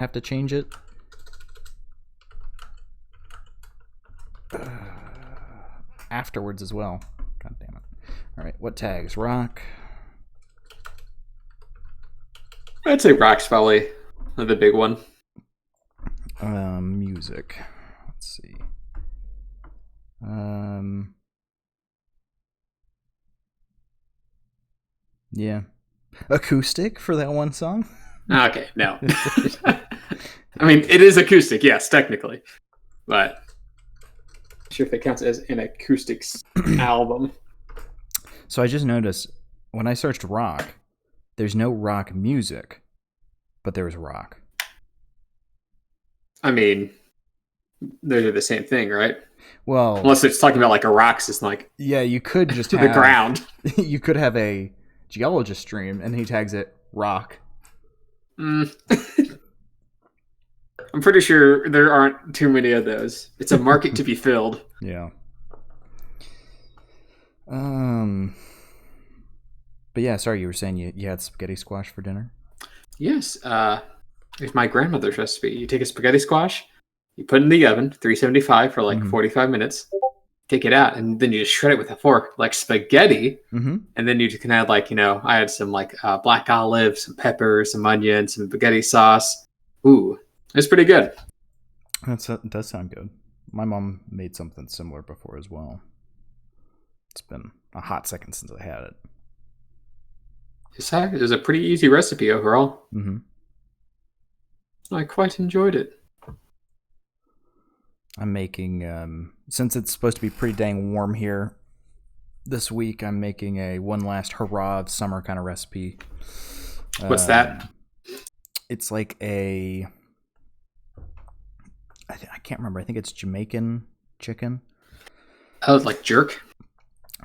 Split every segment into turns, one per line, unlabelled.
have to change it. Afterwards as well. God damn it. All right, what tags? Rock.
I'd say rock's probably the big one.
Music. Let's see. Yeah. Acoustic for that one song?
Okay, no. I mean, it is acoustic, yes, technically. But I'm sure if it counts as an acoustics album.
So I just noticed when I searched rock, there's no rock music, but there's rock.
I mean, they're the same thing, right?
Well,
unless it's talking about like a rock system, like
yeah, you could just
to
have,
the ground.
You could have a geologist stream, and he tags it rock.
I'm pretty sure there aren't too many of those. It's a market to be filled.
Yeah. But yeah, sorry, you were saying you had spaghetti squash for dinner?
Yes. It's my grandmother's recipe. You take a spaghetti squash, you put it in the oven, 375 for like 45 minutes. Take it out, and then you just shred it with a fork like spaghetti. And then you can add like, I had some like black olive, some pepper, some onion, some spaghetti sauce. Ooh, it's pretty good.
That does sound good. My mom made something similar before as well. It's been a hot second since I had it.
It was a pretty easy recipe overall. I quite enjoyed it.
I'm making, since it's supposed to be pretty dang warm here this week, I'm making a one last hurrah of summer kind of recipe.
What's that?
It's like I can't remember. I think it's Jamaican chicken.
Oh, like jerk?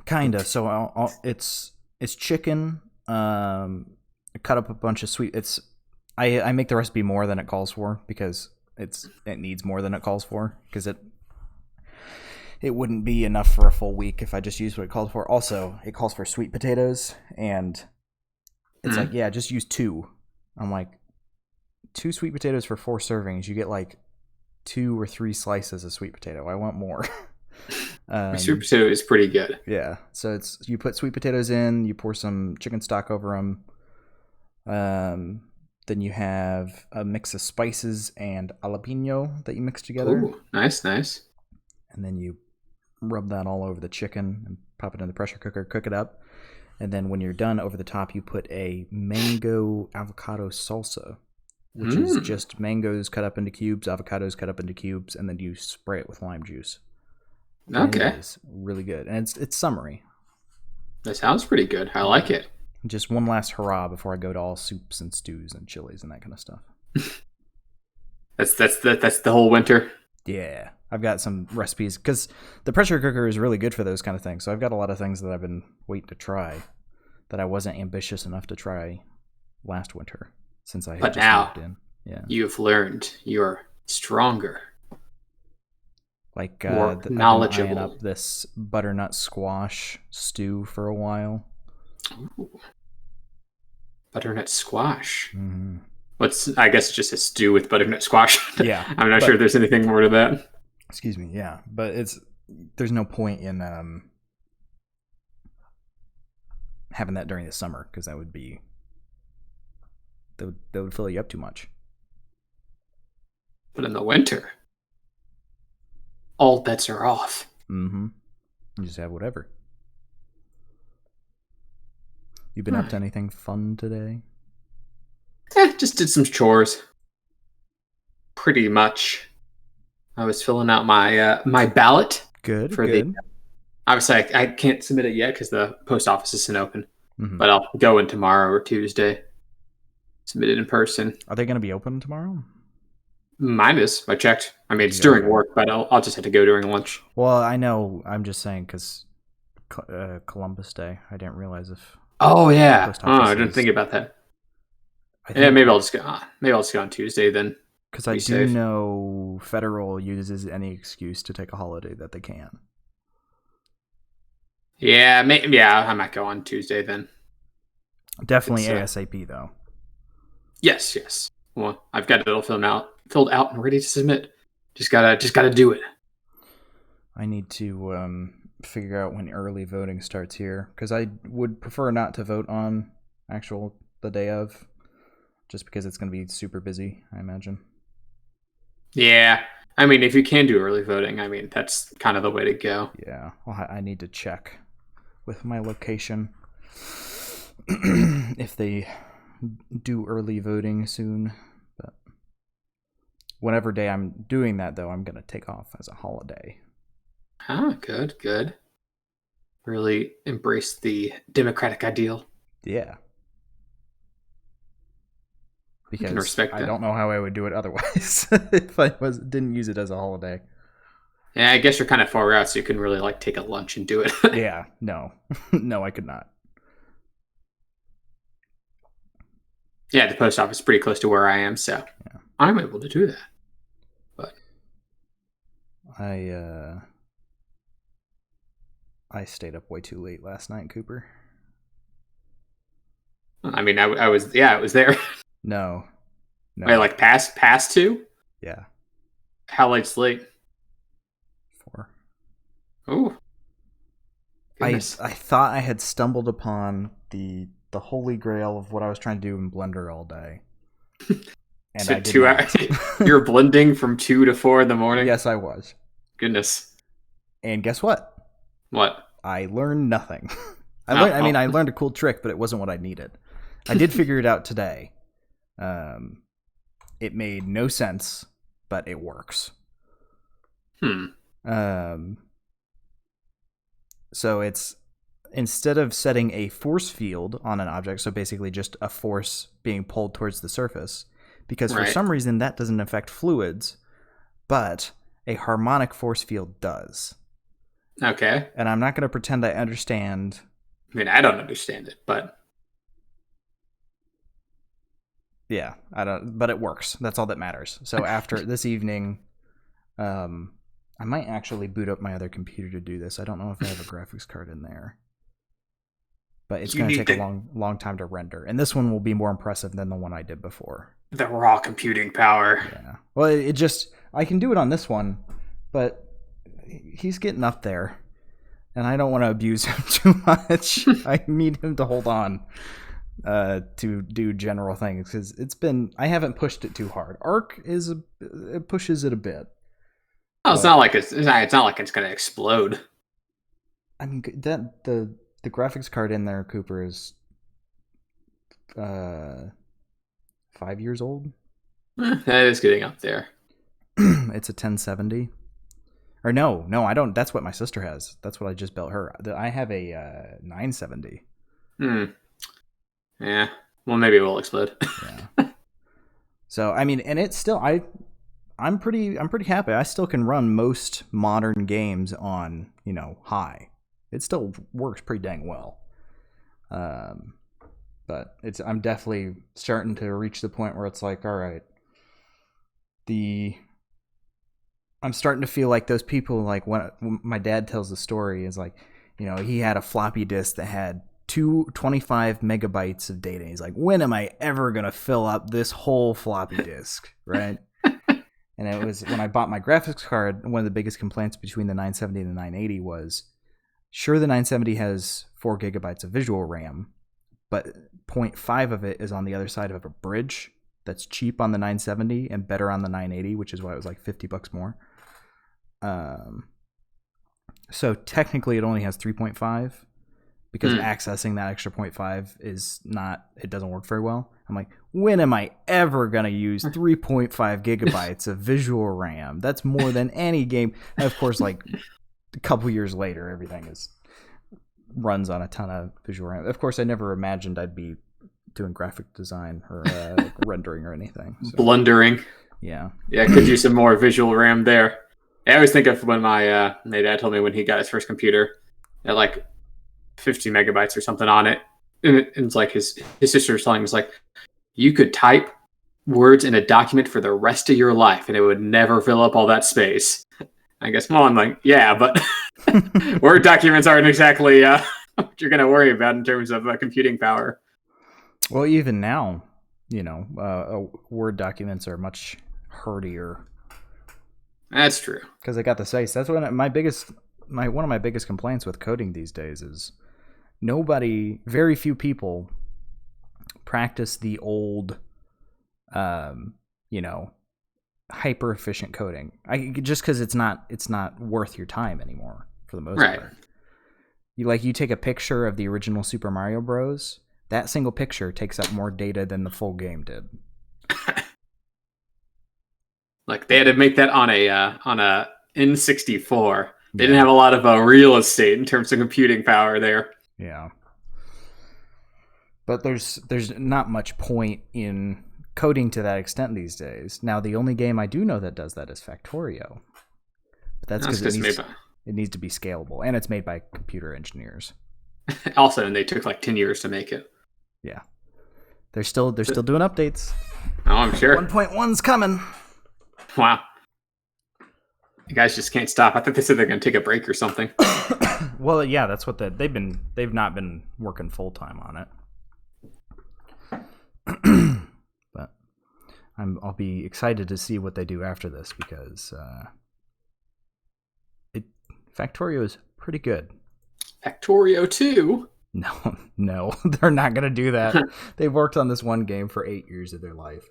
Kinda. So it's chicken. I cut up a bunch of sweet. I make the recipe more than it calls for because it needs more than it calls for because it wouldn't be enough for a full week if I just used what it called for. Also, it calls for sweet potatoes, and it's like, yeah, just use 2. I'm like, 2 sweet potatoes for 4 servings. You get like 2 or 3 slices of sweet potato. I want more.
Sweet potato is pretty good.
Yeah, so you put sweet potatoes in, you pour some chicken stock over them. Then you have a mix of spices and jalapeno that you mix together.
Ooh, nice.
And then you rub that all over the chicken and pop it in the pressure cooker, cook it up. And then when you're done, over the top, you put a mango avocado salsa, which is just mangoes cut up into cubes, avocados cut up into cubes, and then you spray it with lime juice.
Okay.
And it is really good. And it's summery.
That sounds pretty good. I like it.
Just one last hurrah before I go to all soups and stews and chilies and that kind of stuff.
That's the whole winter.
Yeah, I've got some recipes because the pressure cooker is really good for those kind of things. So I've got a lot of things that I've been waiting to try that I wasn't ambitious enough to try last winter since I had just moved in. Yeah,
you've learned. You're stronger.
Like
more knowledgeable.
I've been eyeing up this butternut squash stew for a while.
Ooh. Butternut squash. I guess it's just a stew with butternut squash.
Yeah.
I'm not sure if there's anything more to that.
Excuse me, yeah. But there's no point in having that during the summer because that would fill you up too much.
But in the winter, all bets are off.
You just have whatever. You been up to anything fun today?
Just did some chores. Pretty much. I was filling out my my ballot.
Good.
Obviously, I can't submit it yet because the post office isn't open. But I'll go in tomorrow or Tuesday. Submit it in person.
Are they going to be open tomorrow?
Mine is. I checked. I mean, it's during work, but I'll just have to go during lunch.
Well, I know. I'm just saying because Columbus Day. I didn't realize if.
Oh yeah. I didn't think about that. Maybe I'll just go. Maybe I'll just go on Tuesday then.
Because I do know federal uses any excuse to take a holiday that they can.
Yeah, I might go on Tuesday then.
Definitely ASAP though.
Yes. Well, I've got it all filled out and ready to submit. Just gotta do it.
I need to figure out when early voting starts here, because I would prefer not to vote on the day of, just because it's going to be super busy, I imagine.
Yeah. I mean, if you can do early voting, I mean, that's kind of the way to go.
Yeah. Well, I need to check with my location if they do early voting soon. But whatever day I'm doing that, though, I'm going to take off as a holiday.
Ah, good. Really embrace the democratic ideal.
Yeah. Because
can respect
I
that.
don't know how I would do it otherwise if I didn't use it as a holiday.
Yeah, I guess you're kind of far out, so you couldn't really like take a lunch and do it.
Yeah, no. No, I could not.
Yeah, the post office is pretty close to where I am, so yeah. I'm able to do that. But
I stayed up way too late last night, Cooper.
I mean, I was there.
No.
Wait, like past 2?
Yeah.
How late's late?
4.
Ooh.
I thought I had stumbled upon the holy grail of what I was trying to do in Blender all day. And
so 2 hours. You're blending from 2 to 4 in the morning?
Yes, I was.
Goodness.
And guess what?
What?
I learned nothing. I learned a cool trick, but it wasn't what I needed. I did figure it out today. It made no sense, but it works. So it's, instead of setting a force field on an object, so basically just a force being pulled towards the surface, because for some reason that doesn't affect fluids, but a harmonic force field does.
Okay.
And I'm not going to pretend I understand.
I mean, I don't understand it, but
yeah, but it works. That's all that matters. So after this evening, I might actually boot up my other computer to do this. I don't know if I have a graphics card in there, but it's going to take a long time to render. And this one will be more impressive than the one I did before.
The raw computing power.
Yeah. Well, I can do it on this one, but he's getting up there, and I don't want to abuse him too much. I need him to hold on to do general things, because I haven't pushed it too hard. Arc it pushes it a bit.
Oh, it's not like it's going to explode.
I mean, that the graphics card in there, Cooper, is 5 years old.
That is getting up there.
It's a 1070. Or no, I don't. That's what my sister has. That's what I just built her. I have a 970.
Yeah. Well, maybe it will explode.
Yeah. So I mean, and it's still I'm pretty happy. I still can run most modern games on high. It still works pretty dang well. But I'm definitely starting to reach the point where it's like, all right, I'm starting to feel like those people, like when my dad tells the story, is like, he had a floppy disk that had 25 megabytes of data. He's like, when am I ever going to fill up this whole floppy disk? Right. And it was when I bought my graphics card, one of the biggest complaints between the 970 and the 980 was, sure, the 970 has 4 gigabytes of visual RAM, but 0.5 of it is on the other side of a bridge that's cheap on the 970 and better on the 980, which is why it was like $50 more. So technically it only has 3.5, because accessing that extra 0.5 it doesn't work very well. I'm like, when am I ever going to use 3.5 gigabytes of visual RAM? That's more than any game. And of course, like a couple years later, everything runs on a ton of visual RAM. Of course, I never imagined I'd be doing graphic design or rendering or anything. So.
Blundering.
Yeah.
Yeah, could use some more visual RAM there. I always think of when my dad told me when he got his first computer, it had like 50 megabytes or something on it. And it's like his sister was telling him, it's like, you could type words in a document for the rest of your life and it would never fill up all that space. I guess, well, I'm like, yeah, but Word documents aren't exactly what you're going to worry about in terms of computing power.
Well, even now, Word documents are much hardier.
That's true.
Because I got the size. That's one of my biggest complaints with coding these days is very few people practice the old, hyper efficient coding. Just because it's not worth your time anymore for the most part. You take a picture of the original Super Mario Bros. That single picture takes up more data than the full game did.
Like they had to make that on a N64. They didn't have a lot of real estate in terms of computing power there.
Yeah. But there's not much point in coding to that extent these days. Now, the only game I do know that does that is Factorio. But that's because it needs to be scalable, and it's made by computer engineers.
Also, and they took like 10 years to make it.
Yeah. They're still doing updates.
Oh, I'm sure.
1.1's coming.
Wow. You guys just can't stop. I thought they said they're going to take a break or something.
Well, yeah, that's what they've not been working full time on it. But I'll be excited to see what they do after this because Factorio is pretty good.
Factorio 2?
No, they're not going to do that. They've worked on this one game for 8 years of their life.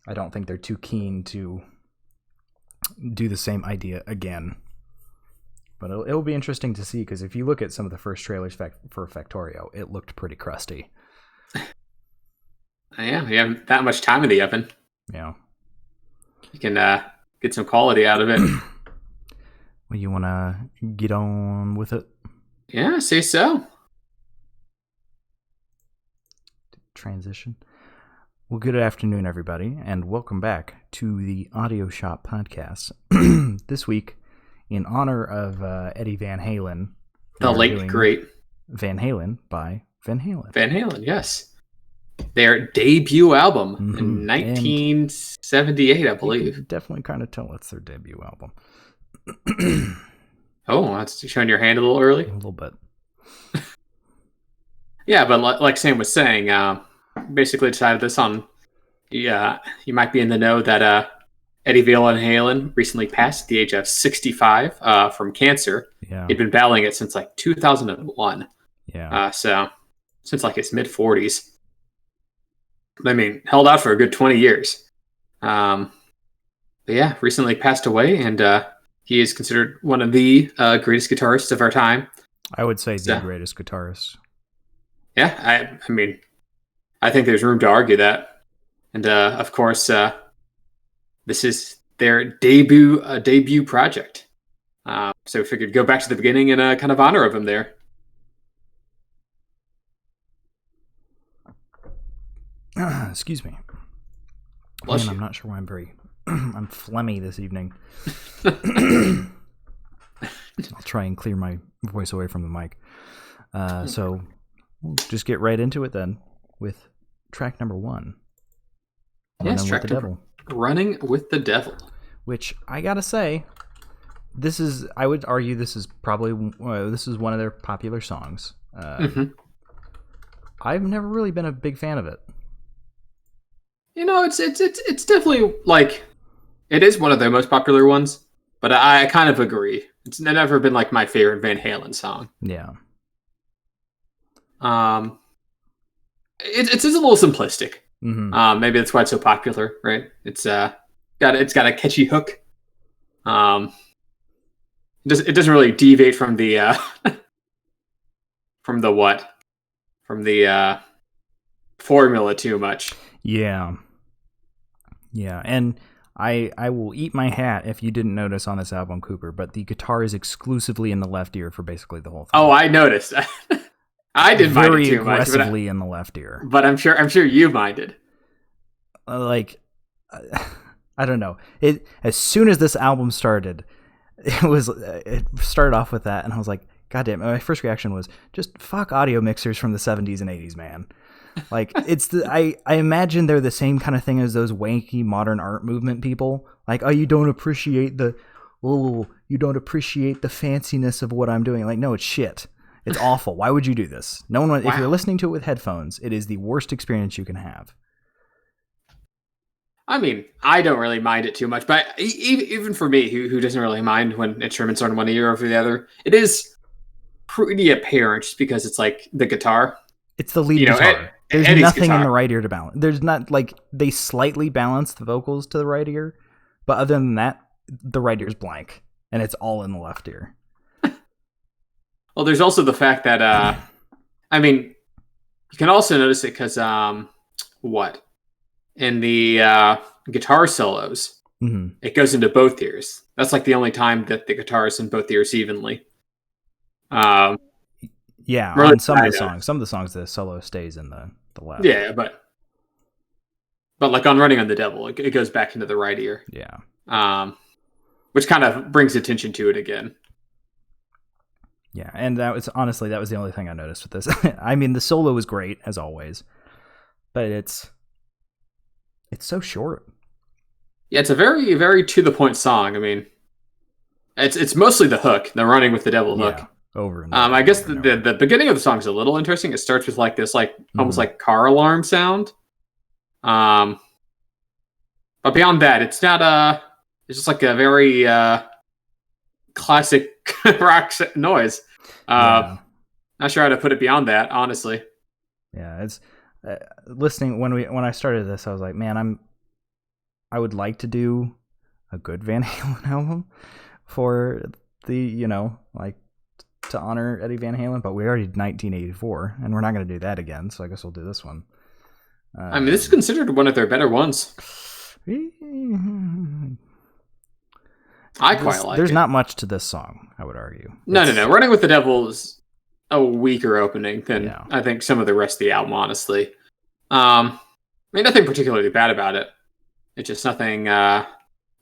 I don't think they're too keen to do the same idea again. But it'll be interesting to see, because if you look at some of the first trailers for Factorio, it looked pretty crusty.
Yeah, you have that much time in the oven.
Yeah.
You can get some quality out of it.
Well, you want to get on with it?
Yeah, say so.
Transition. Well, good afternoon, everybody, and welcome back to the Audio Shop Podcast. This week, in honor of Eddie Van Halen.
The late, great
Van Halen by Van Halen.
Van Halen, yes. Their debut album in 1978, I believe. You can
definitely kind of tell it's their debut album.
Oh, that's showing your hand a little early?
A little bit.
Yeah, but like Sam was saying, basically decided this on... Yeah, you might be in the know that Eddie Van Halen recently passed at the age of 65 from cancer.
Yeah.
He'd been battling it since like 2001.
Yeah.
So since like his mid-40s. I mean, held out for a good 20 years. But yeah, recently passed away, and he is considered one of the greatest guitarists of our time.
I would say the greatest guitarist.
Yeah, I mean, I think there's room to argue that. And of course, this is their debut project. So we figured go back to the beginning and kind of honor of him there.
Excuse me.
Bless you.
I'm not sure why I'm phlegmy this evening. I'll try and clear my voice away from the mic. So we'll just get right into it then with track number 1.
Yes, track number Running with the Devil.
Which I gotta say, I would argue this is probably one of their popular songs. I've never really been a big fan of it.
You know, it's definitely like it is one of their most popular ones, but I kind of agree. It's never been like my favorite Van Halen song.
Yeah.
It's a little simplistic.
Mm-hmm.
Maybe that's why it's so popular, right? It's got a catchy hook. It doesn't really deviate from the from the formula too much.
Yeah, and I will eat my hat if you didn't notice on this album, Cooper, but the guitar is exclusively in the left ear for basically the whole thing.
Oh, I noticed. I didn't mind it too much.
Very aggressively in the left ear.
But I'm sure you minded.
I don't know. As soon as this album started, it started off with that, and I was like, God damn it. My first reaction was just fuck audio mixers from the 70s and 80s, man. Like I imagine they're the same kind of thing as those wanky modern art movement people. Like, you don't appreciate the fanciness of what I'm doing. Like, no, it's shit. It's awful. Why would you do this? No one.
Wow.
If you're listening to it with headphones, it is the worst experience you can have.
I mean, I don't really mind it too much, but even for me, who doesn't really mind when instruments are in one ear over the other, it is pretty apparent just because it's like the guitar.
It's the lead guitar. There's
Eddie's
nothing
guitar.
in the right ear to balance. There's not like they slightly balance the vocals to the right ear, but other than that, the right ear's blank and it's all in the left ear.
Well, there's also the fact that I mean, you can also notice it because in the guitar solos, it goes into both ears. That's like the only time that the guitar is in both ears evenly.
Yeah, really, on some of the songs, the solo stays in the left.
Yeah, but like on Running on the Devil, it goes back into the right ear.
Yeah.
Which kind of brings attention to it again.
Yeah, and that was the only thing I noticed with this. I mean, the solo was great as always, but it's so short. Yeah,
it's a very, very to the point song. I mean, it's mostly the hook, the Running with the Devil hook.
Yeah, over and over.
I guess the beginning of the song is a little interesting. It starts with like this, like almost like car alarm sound. But beyond that, it's not it's just like a very classic rock noise. Not sure how to put it beyond that, honestly.
Yeah, it's listening when I started this, I was like, man, I would like to do a good Van Halen album for the like to honor Eddie Van Halen, but we already did 1984, and we're not going to do that again. So I guess we'll do this one.
I mean, this is considered one of their better ones. I quite like it.
There's not much to this song, I would argue.
No. Running with the Devil is a weaker opening than I think some of the rest of the album, honestly. I mean, nothing particularly bad about it. It's just nothing, I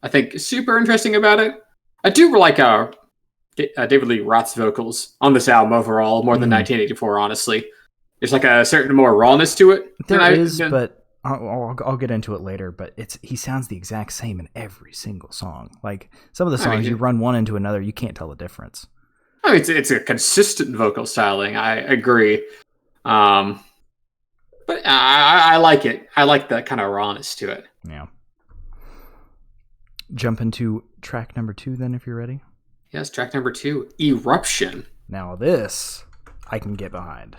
think, super interesting about it. I do like David Lee Roth's vocals on this album overall, more than 1984, honestly. There's like a certain more rawness to it.
But I'll get into it later, but he sounds the exact same in every single song. Like some of the songs, you run one into another, you can't tell the difference.
I mean, it's a consistent vocal styling. I agree. But I like it. I like that kind of rawness to it.
Yeah. Jump into track number 2 then, if you're ready.
Yes, track number 2, Eruption.
Now this I can get behind.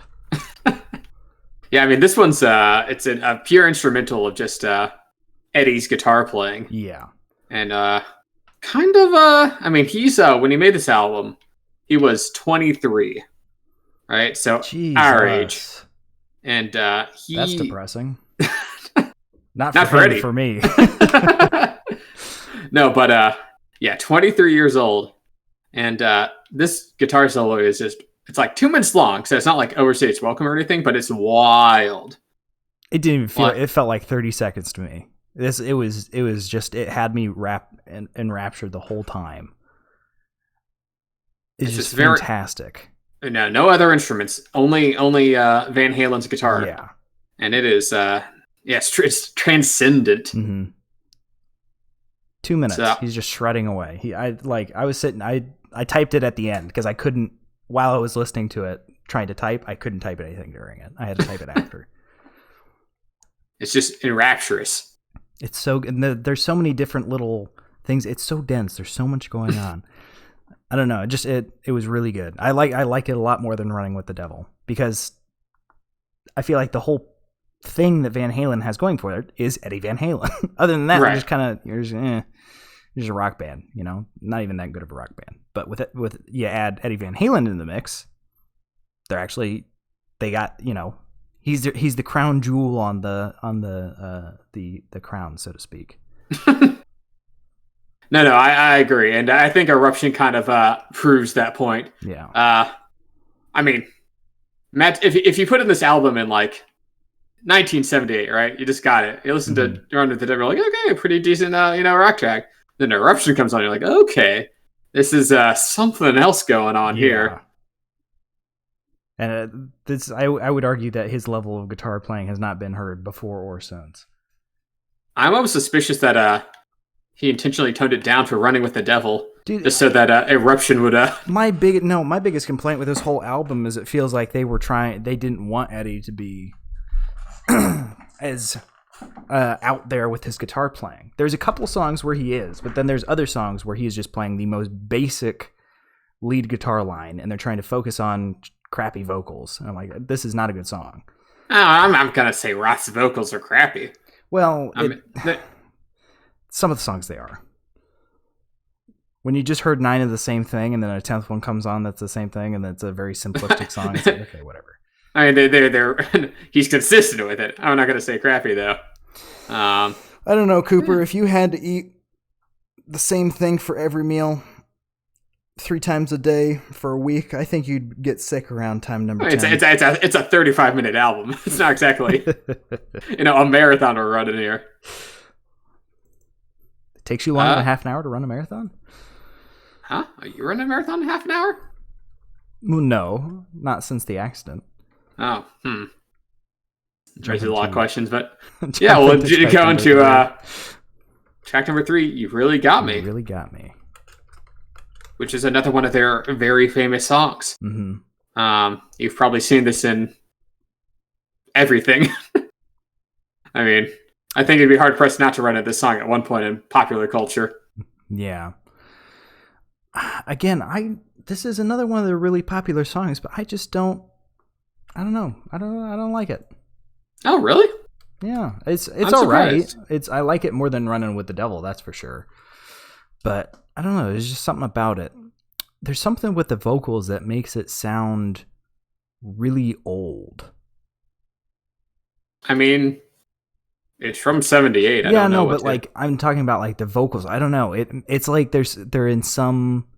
Yeah, I mean, this one's it's a pure instrumental of just Eddie's guitar playing.
Yeah.
And kind of I mean, he's when he made this album, he was 23. Right? So our age. And
That's depressing. Not
for Eddie.
For me.
No, but 23 years old. And this guitar solo is it's like 2 minutes long, so it's not like Overstate's Welcome or anything, but it's wild.
It didn't even feel. It felt like 30 seconds to me. It was just, it had me enraptured the whole time. It's just fantastic.
No other instruments, only Van Halen's guitar.
Yeah,
and it is it's transcendent.
2 minutes. So, he's just shredding away. I was sitting. I typed it at the end because I couldn't, while I was listening to it, trying to type. I couldn't type anything during it. I had to type it after.
It's just enrapturous.
It's so good. There's so many different little things. It's so dense. There's so much going on. I don't know. It was really good. I like it a lot more than Running with the Devil because I feel like the whole thing that Van Halen has going for it is Eddie Van Halen. Other than that, you're just a rock band, not even that good of a rock band. But with you add Eddie Van Halen in the mix, they got he's the crown jewel on the crown, so to speak.
No, I agree, and I think Eruption kind of proves that point.
Yeah.
I mean, Matt, if you put in this album in like 1978, right? You just got it. You listen to Run with the Devil, like, okay, pretty decent, rock track. Then Eruption comes on, you're like, okay, this is something else going on here.
And I would argue that his level of guitar playing has not been heard before or since.
I'm almost suspicious that he intentionally toned it down for Running with the Devil,
Dude,
just so that Eruption would.
My biggest complaint with this whole album is it feels like they didn't want Eddie to be as out there with his guitar playing. There's a couple songs where he is, but then there's other songs where he's just playing the most basic lead guitar line, and they're trying to focus on crappy vocals. And I'm like, this is not a good song.
Oh, I'm gonna say Roth's vocals are crappy.
Well, some of the songs they are. When you just heard 9 of the same thing, and then a 10th one comes on that's the same thing, and it's a very simplistic song, it's like, okay, whatever.
I mean, they're he's consistent with it. I'm not gonna say crappy though.
I don't know, Cooper. If you had to eat the same thing for every meal 3 times a day for a week, I think you'd get sick around time number 10.
It's a 35-minute album. It's not exactly a marathon we're running here.
It takes you longer than half an hour to run a marathon?
Huh? Are you running a marathon in half an hour?
No, not since the accident.
Oh, raises a lot of questions, but yeah, well, go into track number 3, You Really Got Me.
You Really Got Me.
Which is another one of their very famous songs.
Mm-hmm.
You've probably seen this in everything. I mean, I think it'd be hard pressed not to run at this song at one point in popular culture.
Yeah. Again, this is another one of the really popular songs, but I just don't. I don't know. I don't like it.
Oh, really?
Yeah, it's all right. I like it more than Running with the Devil, that's for sure. But I don't know. There's just something about it. There's something with the vocals that makes it sound really old.
I mean, it's from '78. I don't know,
but like I'm talking about like the vocals. I don't know. It's like they're in some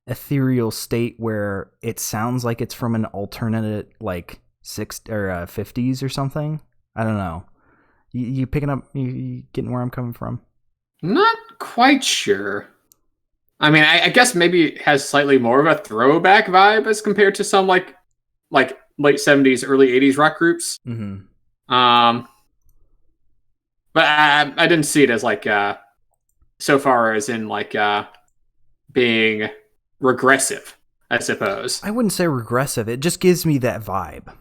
ethereal state where it sounds like it's from an alternate like 60s or 50s or something. I don't know. You picking up? You getting where I'm coming from?
Not quite sure. I mean, I guess maybe it has slightly more of a throwback vibe as compared to some like late '70s, early '80s rock groups.
Mm-hmm.
But I didn't see it as like so far as in like being regressive, I suppose.
I wouldn't say regressive. It just gives me that vibe.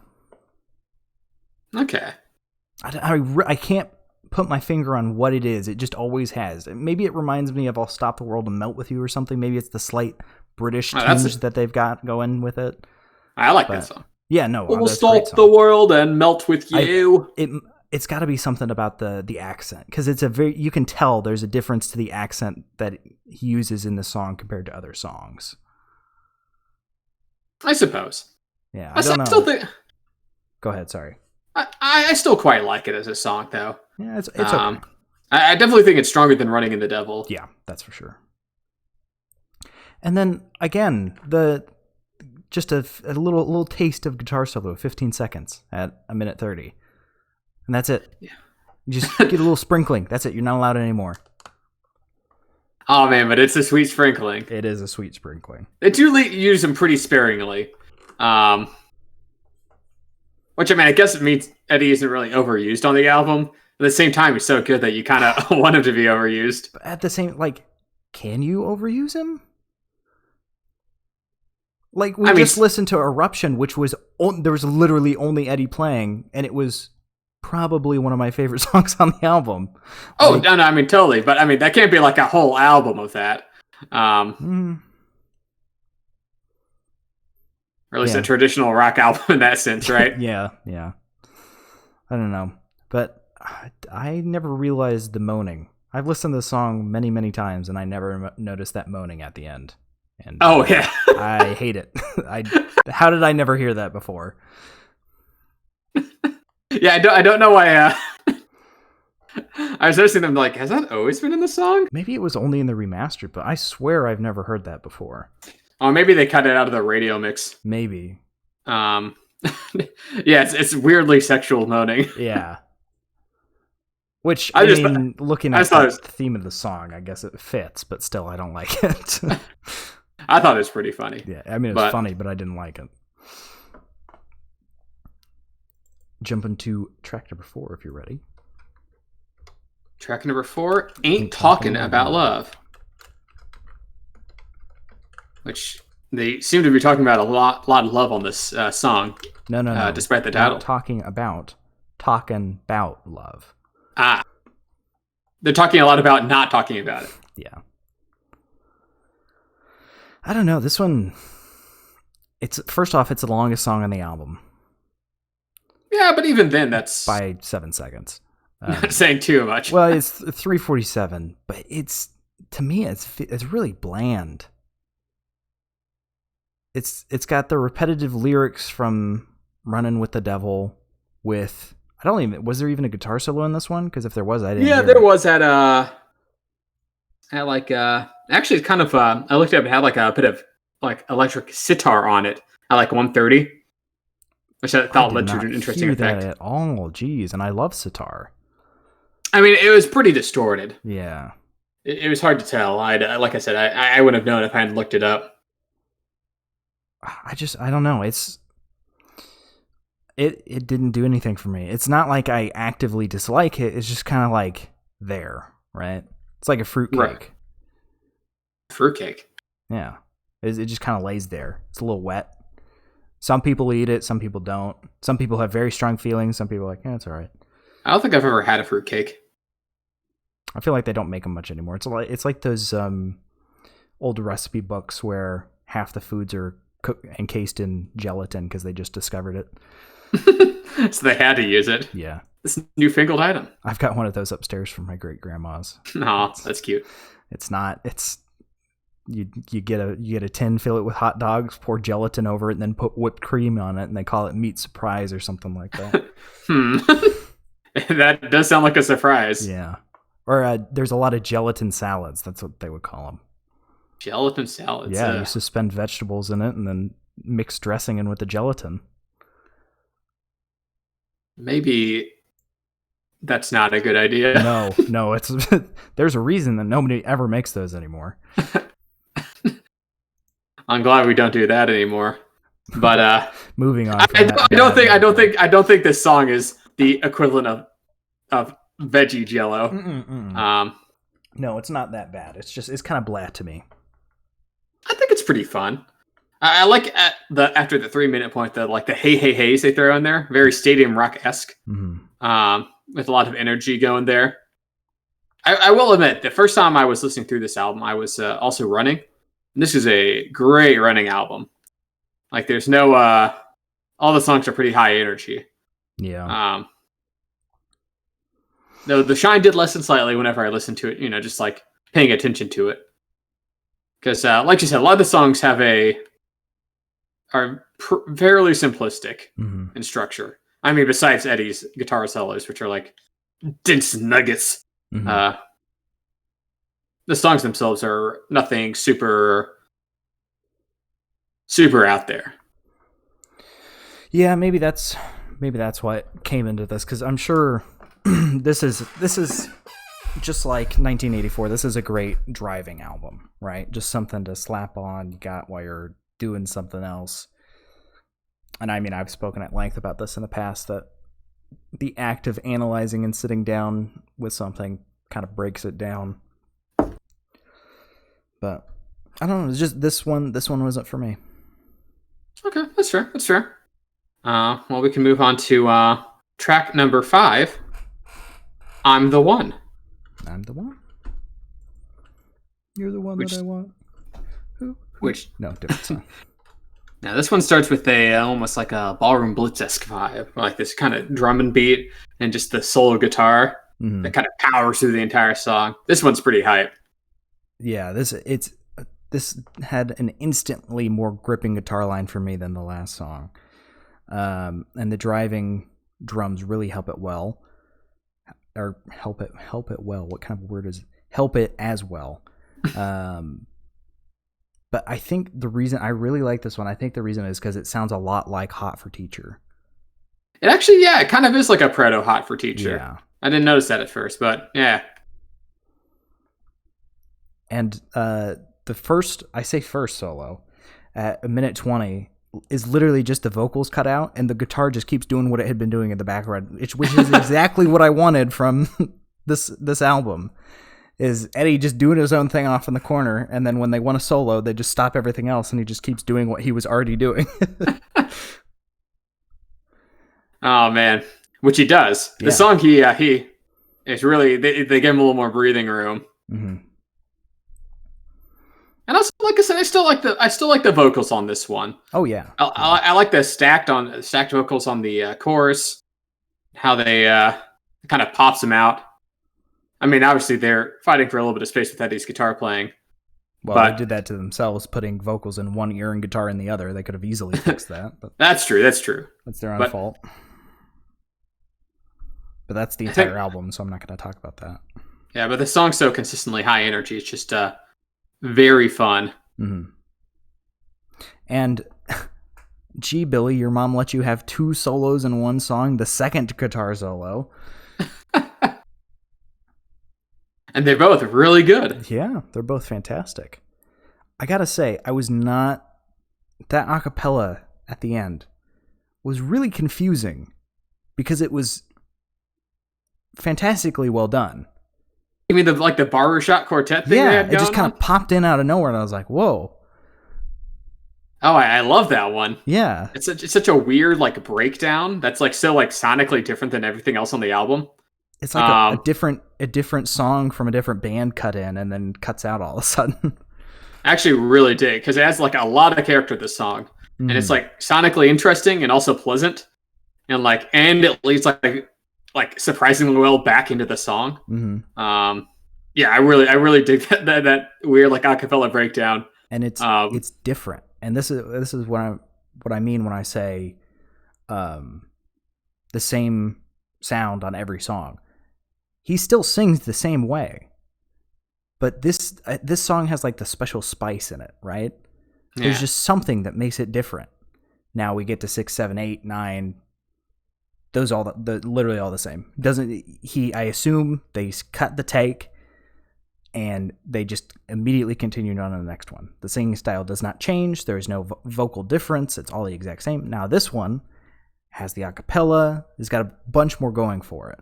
Okay.
I can't put my finger on what it is. It just always has. Maybe it reminds me of I'll Stop the World and Melt With You or something. Maybe it's the slight British tinge that they've got going with it.
I like that song.
Yeah, no.
We'll stop the world and melt with you.
It's got to be something about the accent, because it's you can tell there's a difference to the accent that he uses in the song compared to other songs.
I suppose.
Yeah,
I don't know. Still think.
Go ahead. Sorry.
I still quite like it as a song, though.
Yeah, it's okay.
I definitely think it's stronger than Running in the Devil.
Yeah, that's for sure. And then again, just a little taste of guitar solo, 15 seconds at 1:30. And that's it. Yeah. You just get a little sprinkling. That's it. You're not allowed anymore.
Oh, man, but it's a sweet sprinkling.
It is a sweet sprinkling.
They do use them pretty sparingly. Which, I mean, I guess it means Eddie isn't really overused on the album. At the same time, he's so good that you kind of want him to be overused.
But at the same, can you overuse him? Like, we just listened to Eruption, which was, there was literally only Eddie playing, and it was probably one of my favorite songs on the album.
Oh, no, I mean, totally. But, I mean, that can't be like a whole album of that. Or at least a traditional rock album in that sense, right?
Yeah. I don't know. But I never realized the moaning. I've listened to the song many, many times, and I never noticed that moaning at the end. And
yeah.
I hate it. How did I never hear that before?
Yeah, I don't know why. I was noticing them like, has that always been in the song?
Maybe it was only in the remastered, but I swear I've never heard that before.
Oh, maybe they cut it out of the radio mix.
Maybe.
Yeah, it's weirdly sexual moaning.
Yeah. Which, looking at the theme of the song, I guess it fits, but still, I don't like it.
I thought it was pretty funny.
Yeah, I mean, it's funny, but I didn't like it. Jumping to track number 4, if you're ready.
Track number 4, Ain't Talking About Love. which they seem to be talking about a lot of love on this song.
No.
Despite the title.
Talking about love.
Ah. They're talking a lot about not talking about it.
Yeah. I don't know. This one, first off, it's the longest song on the album.
Yeah, but even then, that's
by 7 seconds.
Not saying too much.
Well, it's 3:47, but to me, it's really bland. It's got the repetitive lyrics from "Running with the Devil." Was there even a guitar solo in this one? Because if there was, I didn't.
Yeah, there was at actually it's kind of I looked up, it had like a bit of like electric sitar on it at like 1:30, which I thought led to an interesting effect.
That at all, geez, and I love sitar.
I mean, it was pretty distorted.
Yeah,
it was hard to tell. Like I said, I wouldn't have known if I hadn't looked it up.
I don't know. It didn't do anything for me. It's not like I actively dislike it. It's just kind of like there, right? It's like a fruitcake.
Right. Fruitcake.
Yeah. It just kind of lays there. It's a little wet. Some people eat it. Some people don't. Some people have very strong feelings. Some people are like, it's all right.
I don't think I've ever had a fruitcake.
I feel like they don't make them much anymore. It's like those old recipe books where half the foods are encased in gelatin because they just discovered it.
So they had to use it.
Yeah.
This newfangled item.
I've got one of those upstairs from my great grandma's.
Aw, that's cute.
It's not. You get a tin, fill it with hot dogs, pour gelatin over it, and then put whipped cream on it, and they call it meat surprise or something like that.
That does sound like a surprise.
Yeah. Or there's a lot of gelatin salads. That's what they would call them.
Gelatin salads.
Yeah, you suspend vegetables in it and then mix dressing in with the gelatin.
Maybe that's not a good idea.
No, it's there's a reason that nobody ever makes those anymore.
I'm glad we don't do that anymore. But
moving on.
I don't think this song is the equivalent of veggie Jello.
No, it's not that bad. It's kind of blah to me.
I think it's pretty fun. I like after the 3-minute point, the hey heys they throw in there, very Stadium Rock-esque, with a lot of energy going there. I will admit, the first time I was listening through this album, I was also running, and this is a great running album. Like, there's no all the songs are pretty high energy.
Yeah.
No, the shine did lessen slightly whenever I listened to it. Just like paying attention to it, because like you said, a lot of the songs are fairly simplistic in structure. I mean, besides Eddie's guitar solos, which are like dense nuggets, the songs themselves are nothing super out there.
Yeah, maybe that's what came into this, because I'm sure this is just like 1984. This is a great driving album, right? Just something to slap on. You got while you're doing something else. And I mean, I've spoken at length about this in the past, that the act of analyzing and sitting down with something kind of breaks it down. But I don't know. It's just this one wasn't for me.
Okay, that's fair. Well, we can move on to track number 5. I'm the One.
I'm the one. You're the one that I want. Who? No, different song.
Now, this one starts with almost like a Ballroom Blitz-esque vibe, like this kind of drum and beat, and just the solo guitar that kind of powers through the entire song. This one's pretty hype.
Yeah, this had an instantly more gripping guitar line for me than the last song, and the driving drums really help it well, or help it well. What kind of word is it? Help it as well. But I think the reason I really like this one, I think the reason is because it sounds a lot like Hot for Teacher.
It actually, yeah, it kind of is like a proto Hot for Teacher.
Yeah.
I didn't notice that at first, but yeah.
And the first solo at 1:20 is literally just the vocals cut out, and the guitar just keeps doing what it had been doing in the background, which is exactly what I wanted from this album. is Eddie just doing his own thing off in the corner, and then when they want a solo, they just stop everything else, and he just keeps doing what he was already doing.
Oh man, which he does. The song he is really they give him a little more breathing room.
Mm-hmm.
And also, like I said, I still like the vocals on this one.
Oh yeah,
I like the stacked vocals on the chorus. How they kind of pops them out. I mean, obviously they're fighting for a little bit of space with Eddie's guitar playing.
Well, they did that to themselves, putting vocals in one ear and guitar in the other. They could have easily fixed that. But
that's true. That's
their own fault. But that's the entire album, so I'm not going to talk about that.
Yeah, but the song's so consistently high energy. It's just very fun.
Mm-hmm. And, gee, Billy, your mom let you have 2 solos in one song, the second guitar solo.
And they're both really good.
Yeah, they're both fantastic. I gotta say, I was not... That acapella at the end was really confusing because it was fantastically well done.
You mean the barbershop quartet thing?
Yeah, it just kind of popped in out of nowhere, and I was like, "Whoa!"
Oh, I love that one.
Yeah,
it's such a weird like breakdown that's like so like sonically different than everything else on the album.
It's like a different song from a different band cut in, and then cuts out all of a sudden.
I actually really dig because it has like a lot of character to this song, and it's like sonically interesting and also pleasant, and it leads like surprisingly well back into the song.
Mm-hmm.
Yeah, I really dig that weird like acapella breakdown.
And it's different. And this is what I mean when I say the same sound on every song. He still sings the same way. But this song has like the special spice in it, right? Yeah. There's just something that makes it different. Now we get to 6, 7, 8, 9. Those all literally all the same. I assume they cut the take and they just immediately continued on to the next one. The singing style does not change. There is no vocal difference. It's all the exact same. Now this one has the acapella. It's got a bunch more going for it.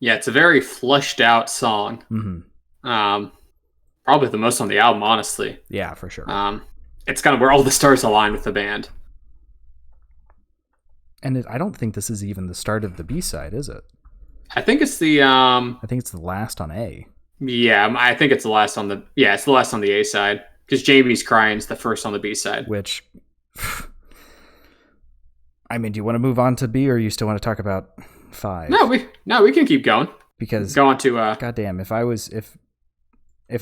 Yeah, it's a very fleshed out song.
Mm-hmm.
Probably the most on the album, honestly.
Yeah, for sure.
It's kind of where all the stars align with the band.
And I don't think this is even the start of the B-side, is it?
I think it's the
I think it's the last on A.
Yeah, I think it's the last on the it's the last on the A side because Jamie's Crying is the first on the B side.
Which, I mean, do you want to move on to B, or you still want to talk about 5?
No, we can keep going
because
go on to
goddamn, if I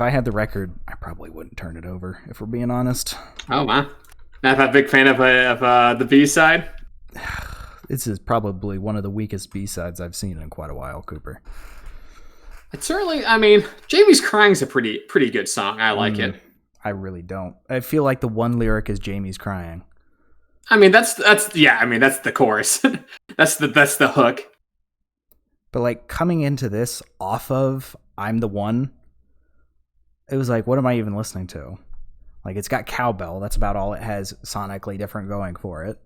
had the record, I probably wouldn't turn it over. If we're being honest.
Oh man, not a big fan of the B side.
This is probably one of the weakest B-sides I've seen in quite a while, Cooper.
It's certainly, I mean, Jamie's Crying is a pretty good song. I like it.
I really don't. I feel like the one lyric is Jamie's Crying.
I mean, that's the chorus. that's the hook.
But like coming into this off of I'm the One, it was like, what am I even listening to? Like it's got cowbell. That's about all it has sonically different going for it.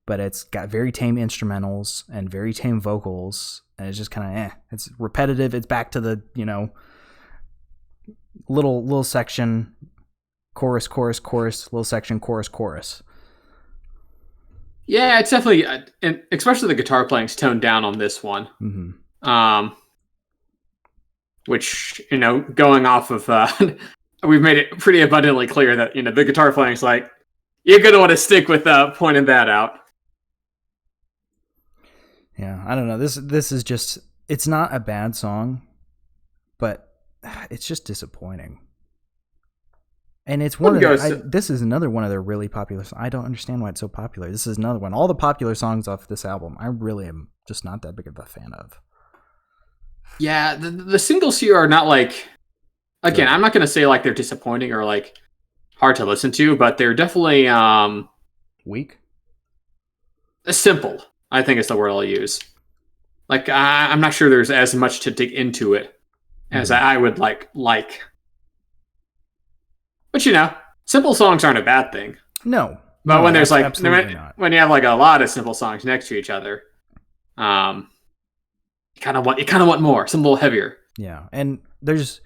But it's got very tame instrumentals and very tame vocals, and it's just kind of It's repetitive. It's back to the, little section, chorus, little section, chorus.
Yeah, it's definitely, and especially the guitar playing's toned down on this one.
Mm-hmm.
Which, going off of, we've made it pretty abundantly clear that, the guitar playing's like, you're going to want to stick with pointing that out.
Yeah, I don't know. This is just, it's not a bad song, but it's just disappointing. And it's this is another one of their really popular songs. I don't understand why it's so popular. This is another one. All the popular songs off this album, I really am just not that big of a fan of.
Yeah, the singles here are not like, again, I'm not going to say like they're disappointing or like hard to listen to, but they're definitely
weak.
Simple, I think is the word I'll use. Like, I'm not sure there's as much to dig into it as I would like. But simple songs aren't a bad thing.
No.
But when there's like,
when
you have like a lot of simple songs next to each other, you kind of want more, something a little heavier.
Yeah, and there's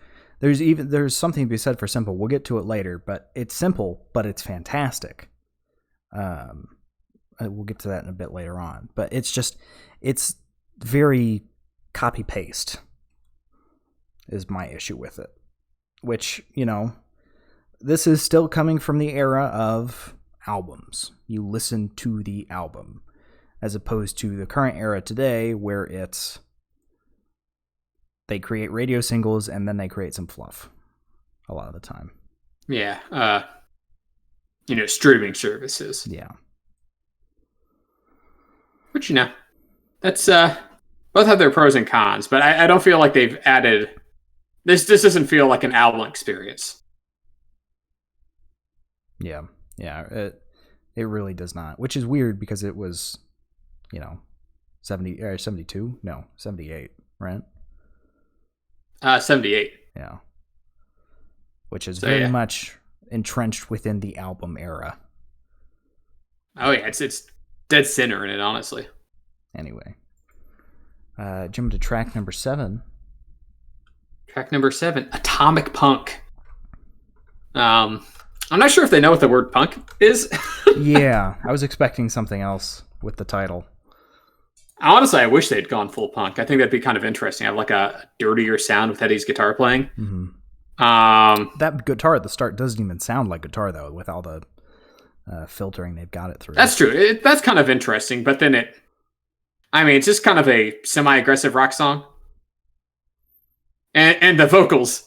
something to be said for simple. We'll get to it later, but it's simple, but it's fantastic. We'll get to that in a bit later on, but it's very copy paste is my issue with it. Which, this is still coming from the era of albums. You listen to the album, as opposed to the current era today where they create radio singles and then they create some fluff a lot of the time.
Yeah. Streaming services.
Yeah.
Which, that's, both have their pros and cons, but I don't feel like they've added, this doesn't feel like an album experience.
Yeah. It really does not, which is weird because it was, 70 or 72? No, 78, right?
78.
Yeah. Which is very much entrenched within the album era.
Oh yeah, it's dead center in it, honestly.
Anyway. Jump to track number 7.
Track number 7, Atomic Punk. I'm not sure if they know what the word punk is.
Yeah, I was expecting something else with the title.
Honestly, I wish they'd gone full punk. I think that'd be kind of interesting. Have like a dirtier sound with Eddie's guitar playing.
Mm-hmm. That guitar at the start doesn't even sound like guitar, though, with all the filtering they've got it through.
That's true. That's kind of interesting, but then it's just kind of a semi-aggressive rock song. And the vocals,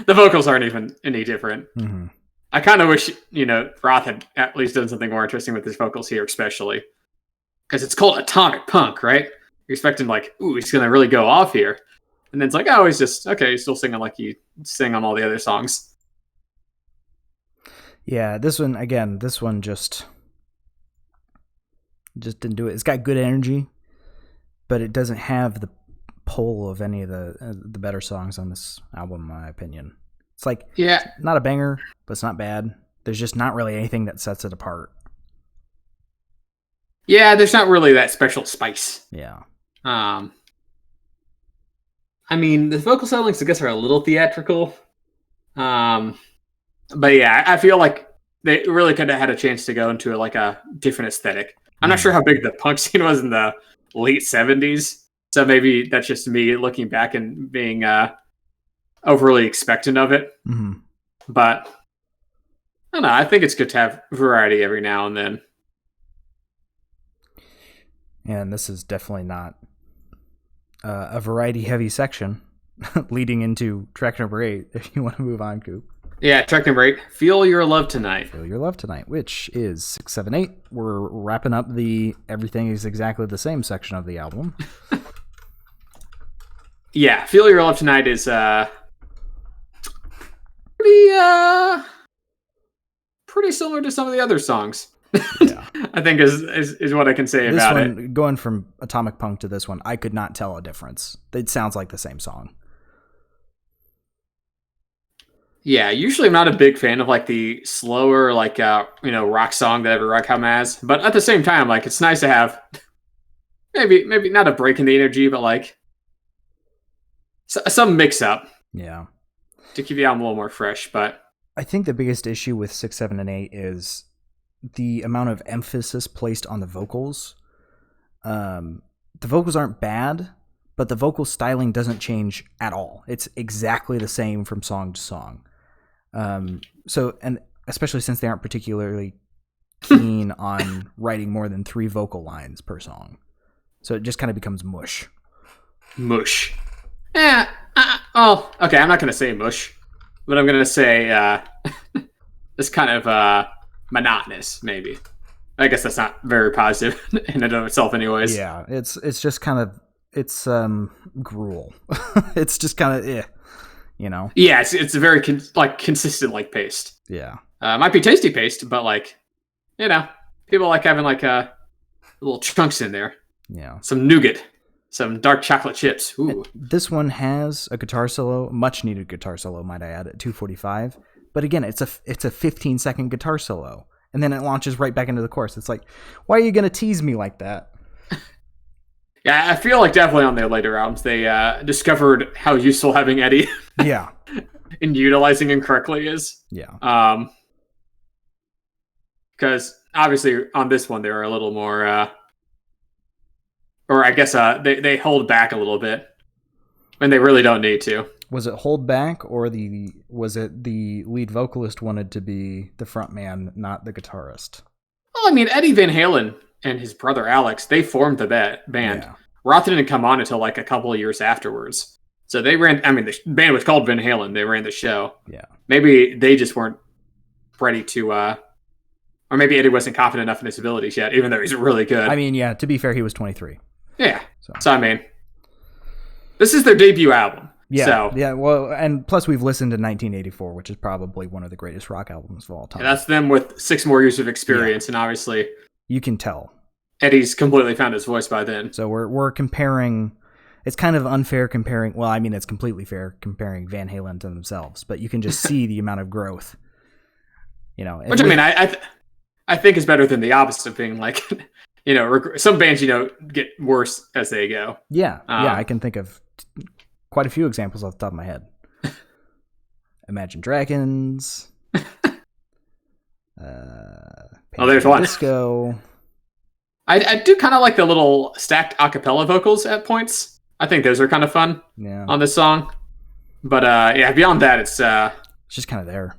the vocals aren't even any different.
Mm-hmm.
I kind of wish, Roth had at least done something more interesting with his vocals here, especially. Because it's called Atomic Punk, right? You're expecting he's going to really go off here. And then it's like, he's just, okay, he's still singing like he sang on all the other songs.
Yeah, this one just didn't do it. It's got good energy, but it doesn't have the pull of any of the better songs on this album, in my opinion. It's not a banger, but it's not bad. There's just not really anything that sets it apart.
Yeah, there's not really that special spice.
Yeah.
The vocal stylings, I guess, are a little theatrical. But yeah, I feel like they really could have had a chance to go into a different aesthetic. I'm not sure how big the punk scene was in the late 70s. So maybe that's just me looking back and being overly expectant of it.
Mm-hmm.
But I don't know. I think it's good to have variety every now and then.
And this is definitely not a variety-heavy section leading into track number 8, if you want to move on, Coop.
Yeah, track number 8, Feel Your Love Tonight.
Feel Your Love Tonight, which is 6, 7, 8. We're wrapping up the Everything is Exactly the Same section of the album.
Yeah, Feel Your Love Tonight is pretty similar to some of the other songs. Yeah. I think is what I can say
this
about
one,
it.
Going from Atomic Punk to this one, I could not tell a difference. It sounds like the same song.
Yeah, usually I'm not a big fan of the slower rock song that every rock album has, but at the same time, it's nice to have maybe not a break in the energy, but some mix up.
Yeah,
to keep the album a little more fresh. But
I think the biggest issue with 6, 7, and 8 is the amount of emphasis placed on the vocals. The vocals aren't bad, but the vocal styling doesn't change at all. It's exactly the same from song to song. And especially since they aren't particularly keen on writing more than 3 vocal lines per song. So it just kind of becomes mush.
Mush. Yeah. Okay, I'm not going to say mush, but I'm going to say it's kind of monotonous, maybe. I guess that's not very positive in and of itself anyways.
Yeah, it's just kind of, it's gruel. It's just kind of, Yeah,
it's a very consistent paste.
Yeah.
Might be tasty paste, but people like having little chunks in there.
Yeah.
Some nougat, some dark chocolate chips. Ooh.
This one has a guitar solo, much needed guitar solo, might I add, at 2:45. But again, it's a 15-second guitar solo, and then it launches right back into the chorus. It's like, why are you gonna tease me like that?
Yeah, I feel like definitely on their later albums they discovered how useful having Eddie
Yeah.
and utilizing him correctly is.
Yeah.
Because obviously on this one they're a little more, or I guess they hold back a little bit, and they really don't need to.
Was it hold back, or was it the lead vocalist wanted to be the front man, not the guitarist?
Well, I mean, Eddie Van Halen and his brother Alex, they formed the band.
Yeah.
Roth didn't come on until like a couple of years afterwards. So they ran, I mean, the band was called Van Halen. They ran the show.
Yeah.
Maybe they just weren't ready to, or maybe Eddie wasn't confident enough in his abilities yet, even though he's really good.
I mean, yeah, to be fair, he was 23.
Yeah. So I mean, this is their debut album.
Yeah.
So,
yeah. Well, and plus we've listened to 1984, which is probably one of the greatest rock albums of all time.
that's them with 6 more years of experience. Yeah. And obviously
you can tell
Eddie's completely found his voice by then.
So we're comparing. It's kind of unfair comparing. Well, I mean, it's completely fair comparing Van Halen to themselves, but you can just see the amount of growth.
Which I mean, I think is better than the opposite of being like, some bands get worse as they go.
Yeah, yeah, I can think of quite a few examples off the top of my head. Imagine Dragons.
There's one.
Disco.
I do kind of like the little stacked a cappella vocals at points. I think those are kind of fun on this song. But beyond that, it's
just kind of there.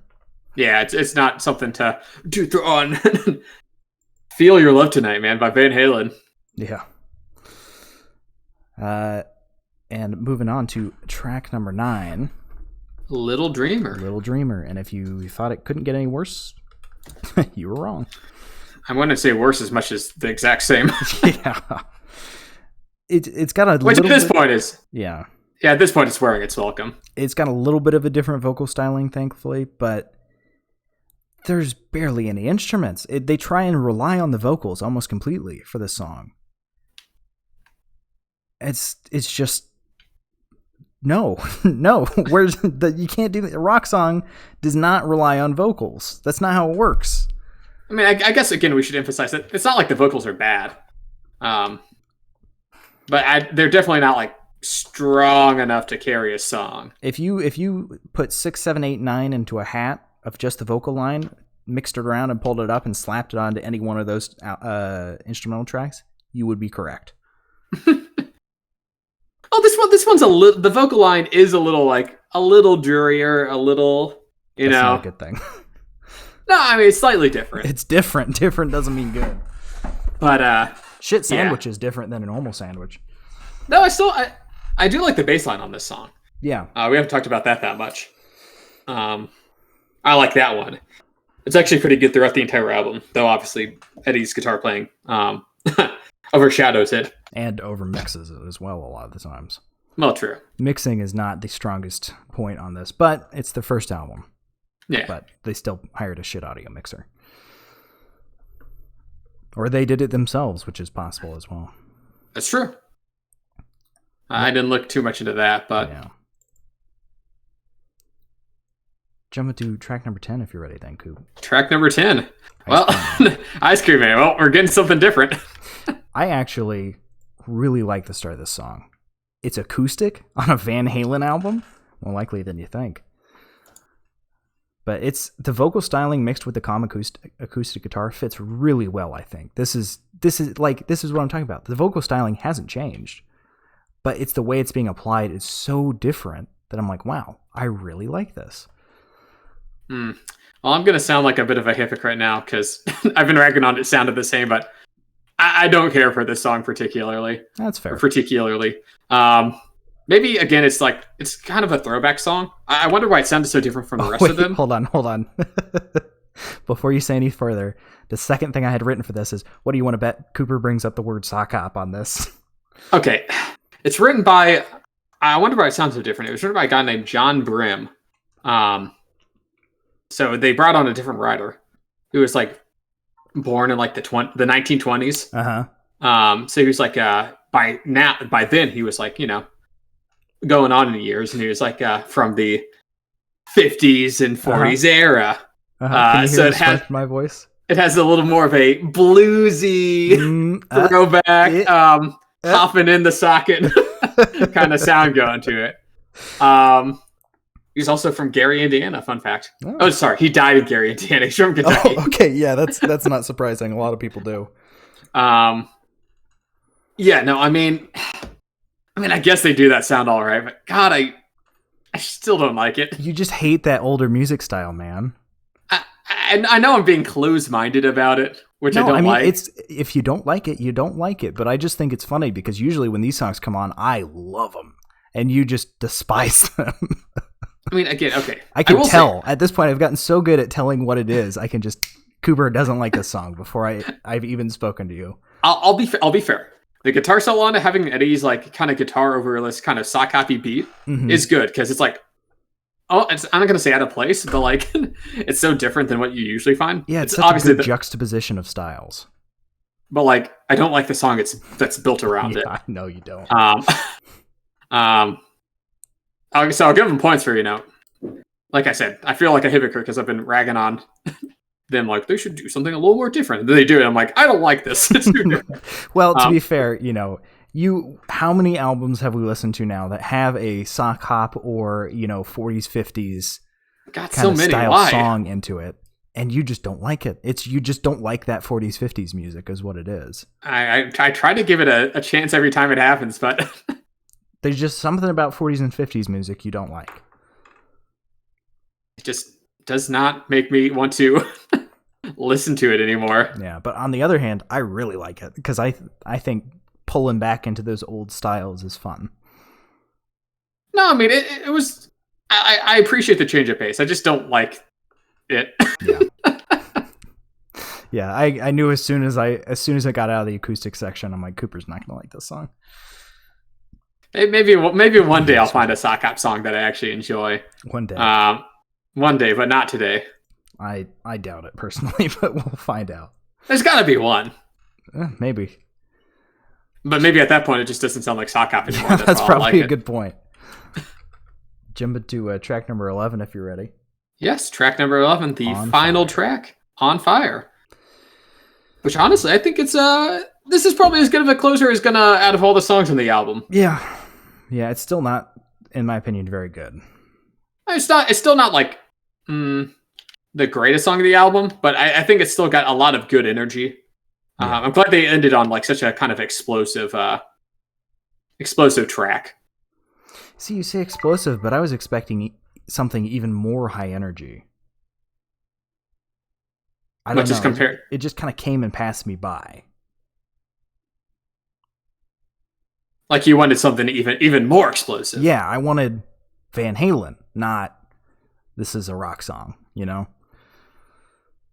Yeah, it's not something to throw on. Feel Your Love Tonight, man, by Van Halen.
Yeah. And moving on to track number 9.
Little Dreamer.
Little Dreamer. And if you thought it couldn't get any worse, you were wrong.
I wouldn't say worse as much as the exact same.
Yeah. It's got a
which at this point is...
Yeah.
Yeah, at this point it's wearing its welcome.
It's got a little bit of a different vocal styling, thankfully, but there's barely any instruments. They try and rely on the vocals almost completely for this song. It's just... No. Where's you can't do a rock song does not rely on vocals. That's not how it works.
I mean, I guess again we should emphasize that it's not like the vocals are bad, but they're definitely not like strong enough to carry a song.
If you put 6, 7, 8, 9 into a hat of just the vocal line, mixed it around and pulled it up and slapped it onto any one of those instrumental tracks, you would be correct.
Oh, this one's the vocal line is a little drearier, a little,
That's not a good thing.
No, I mean, it's slightly different.
It's different. Different doesn't mean good.
But,
shit sandwich is different than a normal sandwich.
No, I do like the bass line on this song.
Yeah.
We haven't talked about that much. I like that one. It's actually pretty good throughout the entire album, though obviously Eddie's guitar playing overshadows it.
And overmixes it as well a lot of the times.
Well, true.
Mixing is not the strongest point on this, but it's the first album.
Yeah.
But they still hired a shit audio mixer. Or they did it themselves, which is possible as well.
That's true. I didn't look too much into that, but...
Yeah. Jump into track number 10 if you're ready then, Coop.
Track number 10. Ice Cream Man. Well, we're getting something different.
I actually really like the start of this song. It's acoustic on a Van Halen album. More likely than you think. But it's the vocal styling mixed with the calm acoustic guitar fits really well, I think. This is what I'm talking about. The vocal styling hasn't changed, but it's the way it's being applied is so different that I'm like, wow, I really like this.
Well, I'm going to sound like a bit of a hypocrite now because I've been ragging on it sounded the same, but I don't care for this song particularly.
That's fair.
Maybe, again, it's kind of a throwback song. I wonder why it sounded so different from the rest of them.
Hold on. Before you say any further, the second thing I had written for this is, what do you want to bet Cooper brings up the word sock hop on this?
Okay. It's written by, I wonder why it sounds so different. It was written by a guy named John Brim. So they brought on a different writer who was born in the 1920s.
Uh-huh.
So he was by then he was going on in the years, and he was from the 50s and 40s era.
Can you hear it has my voice?
It has a little more of a bluesy throwback. popping in the socket kind of sound going to it. He's also from Gary, Indiana. Fun fact. Oh, sorry, he died in Gary, Indiana. He's from Kentucky.
Oh, okay, yeah, that's not surprising. A lot of people do.
Yeah, no, I mean, I guess they do that sound all right, but God, I still don't like it.
You just hate that older music style, man.
I know I'm being closed-minded about it, which I don't like.
It's if you don't like it, you don't like it. But I just think it's funny because usually when these songs come on, I love them, and you just despise them.
I mean, again, okay.
I can tell. At this point, I've gotten so good at telling what it is. I can just, Cooper doesn't like this song before I've even spoken to you.
I'll be fair. The guitar solo on it, having Eddie's like kind of guitar over this kind of sock hoppy beat is good because it's like, I'm not gonna say out of place, but like it's so different than what you usually find.
Yeah, it's obviously a good juxtaposition of styles.
But like, I don't like the song that's built around it.
I know you don't.
So I'll give them points for, like I said, I feel like a hypocrite because I've been ragging on them like they should do something a little more different. And then they do it. I'm like, I don't like this. It's too different.
Well, to be fair, how many albums have we listened to now that have a sock hop or 40s 50s kind of style song into it, and you just don't like it? You just don't like that 40s 50s music is what it is.
I try to give it a chance every time it happens, but
there's just something about 40s and 50s music you don't like.
It just does not make me want to listen to it anymore.
Yeah, but on the other hand, I really like it because I think pulling back into those old styles is fun.
No, I mean it was. I appreciate the change of pace. I just don't like it.
Yeah. Yeah, I knew as soon as I got out of the acoustic section, I'm like, Cooper's not gonna like this song.
Maybe one day I'll find a sock hop song that I actually enjoy.
One day.
One day, but not today.
I doubt it personally, but we'll find out.
There's got to be one.
Maybe.
But maybe at that point it just doesn't sound like sock hop anymore.
Yeah, that's probably a good point. Jump to track number 11 if you're ready.
Yes, track number 11, the final track, On Fire. Which honestly, I think it's this is probably as good of a closer as gonna out of all the songs on the album.
Yeah, it's still not, in my opinion, very good.
It's still not like the greatest song of the album, but I think it's still got a lot of good energy. Yeah. I'm glad they ended on like such a kind of explosive track.
See, you say explosive, but I was expecting something even more high energy. I don't know. It just kind of came and passed me by.
Like you wanted something even more explosive.
Yeah, I wanted Van Halen, not this is a rock song,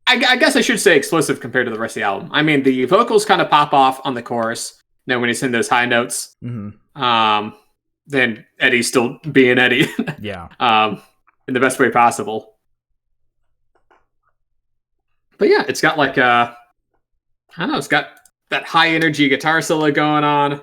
I guess I should say explosive compared to the rest of the album. I mean, the vocals kind of pop off on the chorus, when he's in those high notes. Mm-hmm. Then Eddie's still being Eddie.
Yeah.
In the best way possible. But yeah, it's got like I don't know, it's got that high energy guitar solo going on.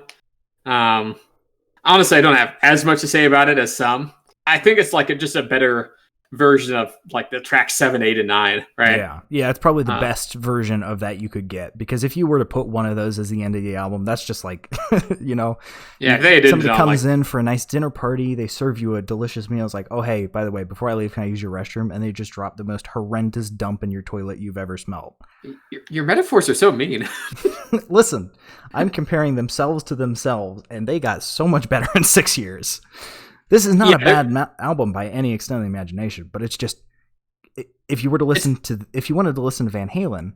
Honestly, I don't have as much to say about it as some. I think it's like just a better version of like the track 7, 8, and 9, right?
Yeah, it's probably the best version of that you could get, because if you were to put one of those as the end of the album, that's just like
Yeah, they did.
Somebody comes in for a nice dinner party, they serve you a delicious meal. It's like, oh hey, by the way, before I leave, can I use your restroom? And they just drop the most horrendous dump in your toilet you've ever smelled.
Your metaphors are so mean.
Listen, I'm comparing themselves to themselves, and they got so much better in 6 years. This is not a bad album by any extent of the imagination, but it's just, if you wanted to listen to Van Halen,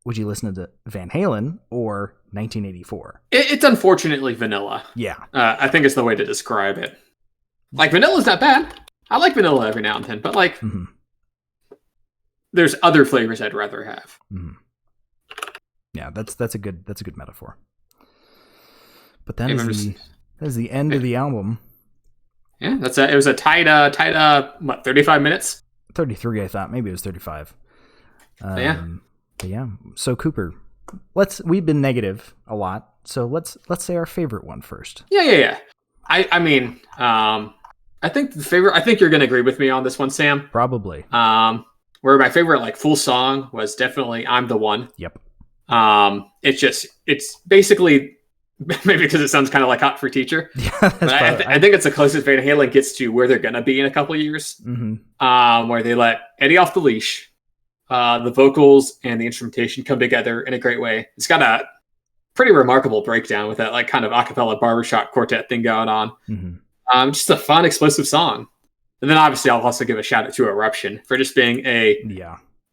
would you listen to Van Halen or 1984?
It's unfortunately vanilla.
Yeah.
I think it's the way to describe it. Like, vanilla's not bad. I like vanilla every now and then, but like, there's other flavors I'd rather have.
Mm-hmm. Yeah, that's a good metaphor. But that is the end of the album.
Yeah, it was a tight 35 minutes?
33, I thought. Maybe it was 35.
Yeah.
But yeah. So Cooper, we've been negative a lot. So let's say our favorite one first.
Yeah. I mean, I think you're going to agree with me on this one, Sam.
Probably.
Where my favorite like full song was definitely I'm the One.
Yep.
It's basically maybe because it sounds kind of like Hot for Teacher.
Yeah,
But I think it's the closest Van Halen gets to where they're gonna be in a couple of years. Where they let Eddie off the leash, the vocals and the instrumentation come together in a great way. It's got a pretty remarkable breakdown with that like kind of acapella barbershop quartet thing going on. Just a fun, explosive song. And then obviously I'll also give a shout out to Eruption for just being a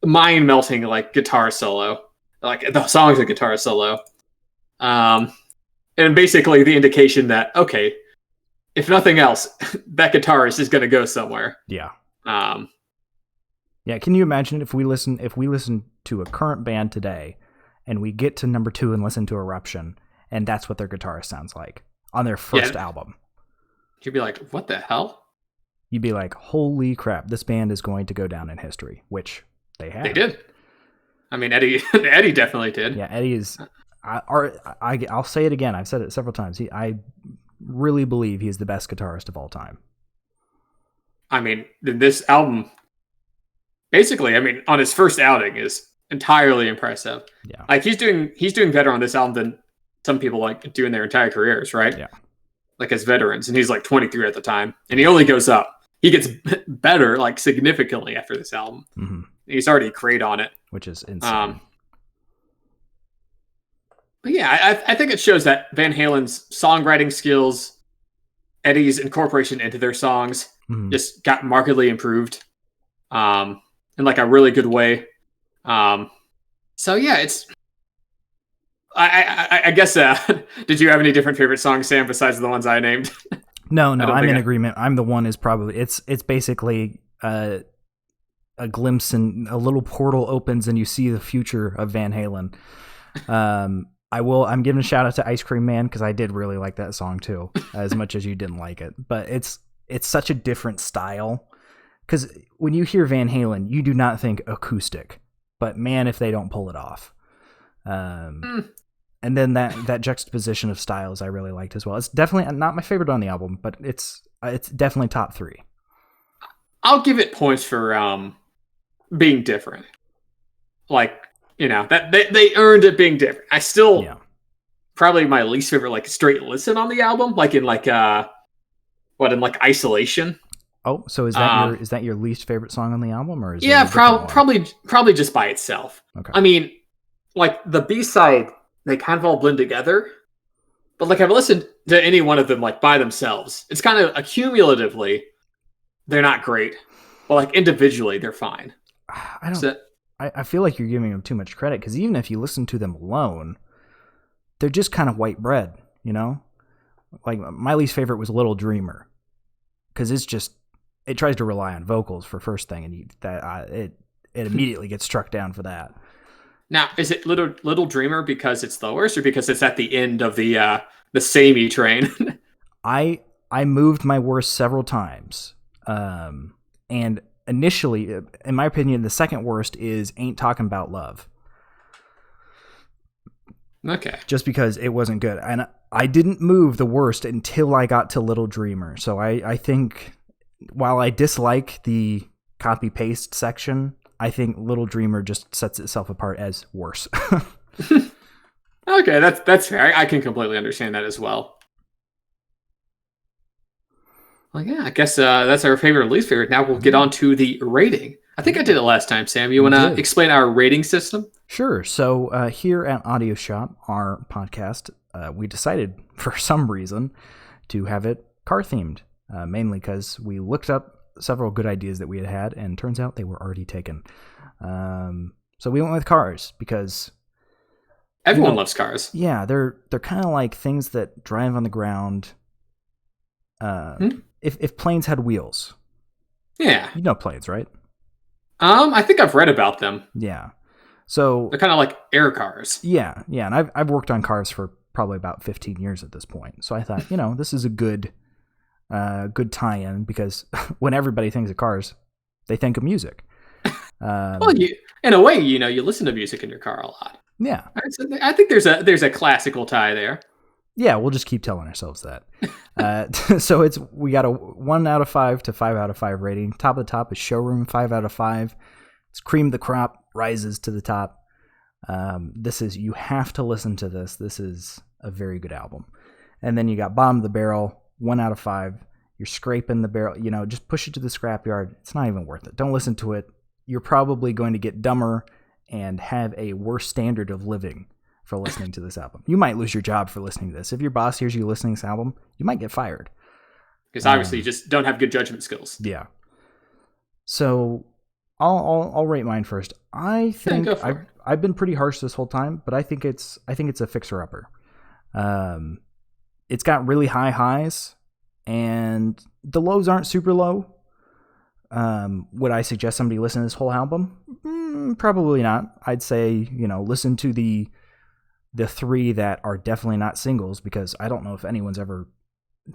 mind melting like guitar solo. Like the song's a guitar solo. And basically the indication that, okay, if nothing else, that guitarist is going to go somewhere.
Yeah. Yeah. Can you imagine if we listen to a current band today and we get to number 2 and listen to Eruption and that's what their guitarist sounds like on their first album?
You'd be like, what the hell?
You'd be like, holy crap, this band is going to go down in history, which they have.
They did. I mean, Eddie definitely did.
Yeah, Eddie is... I'll say it again. I've said it several times. I really believe he's the best guitarist of all time.
I mean, this album, basically, I mean, on his first outing is entirely impressive.
Yeah,
like he's doing better on this album than some people like do in their entire careers, right?
Yeah,
like as veterans, and he's like 23 at the time, and he only goes up. He gets better like significantly after this album. He's already great on it,
which is insane.
But yeah, I think it shows that Van Halen's songwriting skills, Eddie's incorporation into their songs, just got markedly improved, in like a really good way. So yeah, it's. I guess. Did you have any different favorite songs, Sam, besides the ones I named?
No, I'm in agreement. I'm the one is probably it's basically a glimpse and a little portal opens and you see the future of Van Halen. I'm giving a shout out to Ice Cream Man because I did really like that song too, as much as you didn't like it. But it's such a different style because when you hear Van Halen, you do not think acoustic, but man, if they don't pull it off. And then that juxtaposition of styles I really liked as well. It's definitely not my favorite on the album, but it's definitely top 3.
I'll give it points for being different. Like, you know, that they earned it being different. I still probably my least favorite like straight listen on the album, like in like in like Isolation.
Oh, so is that your least favorite song on the album, or is
probably just by itself.
Okay.
I mean, like the B-side, they kind of all blend together. But like I've listened to any one of them like by themselves. It's kind of accumulatively, they're not great. But like individually, they're fine.
I feel like you're giving them too much credit because even if you listen to them alone, they're just kind of white bread, you know? Like my least favorite was Little Dreamer because it tries to rely on vocals for first thing, and it immediately gets struck down for that.
Now, is it Little Dreamer because it's the worst, or because it's at the end of the samey train?
I moved my worst several times, and initially, in my opinion, the second worst is Ain't Talking About Love.
Okay.
Just because it wasn't good, and I didn't move the worst until I got to Little Dreamer. So I think while I dislike the copy paste section, I think Little Dreamer just sets itself apart as worse.
Okay, that's fair. I can completely understand that as well. Well, yeah, I guess that's our favorite and least favorite. Now we'll get on to the rating. I think I did it last time, Sam. You want to explain our rating system?
Sure. So here at Audio Shop, our podcast, we decided for some reason to have it car-themed, mainly because we looked up several good ideas that we had, and turns out they were already taken. So we went with cars because
everyone loves cars.
Yeah, they're kind of like things that drive on the ground. If planes had wheels.
Yeah.
You know planes, right?
I think I've read about them.
Yeah. So
they're kind of like air cars.
Yeah, and I've worked on cars for probably about 15 years at this point. So I thought, this is a good tie-in because when everybody thinks of cars, they think of music.
Well, in a way, you listen to music in your car a lot.
Yeah,
I think there's a classical tie there.
Yeah, we'll just keep telling ourselves that. So we got a 1 out of 5 to 5 out of 5 rating. Top of the top is Showroom, 5 out of 5. It's cream of the crop, rises to the top. You have to listen to this. This is a very good album. And then you got Bottom of the Barrel, 1 out of 5. You're scraping the barrel, just push it to the scrapyard. It's not even worth it. Don't listen to it. You're probably going to get dumber and have a worse standard of living for listening to this album. You might lose your job for listening to this. If your boss hears you listening to this album, you might get fired.
Because obviously you just don't have good judgment skills.
Yeah. So I'll rate mine first. I think I've been pretty harsh this whole time, but I think it's a fixer-upper. It's got really high highs, and the lows aren't super low. Would I suggest somebody listen to this whole album? Probably not. I'd say, listen to the 3 that are definitely not singles, because I don't know if anyone's ever...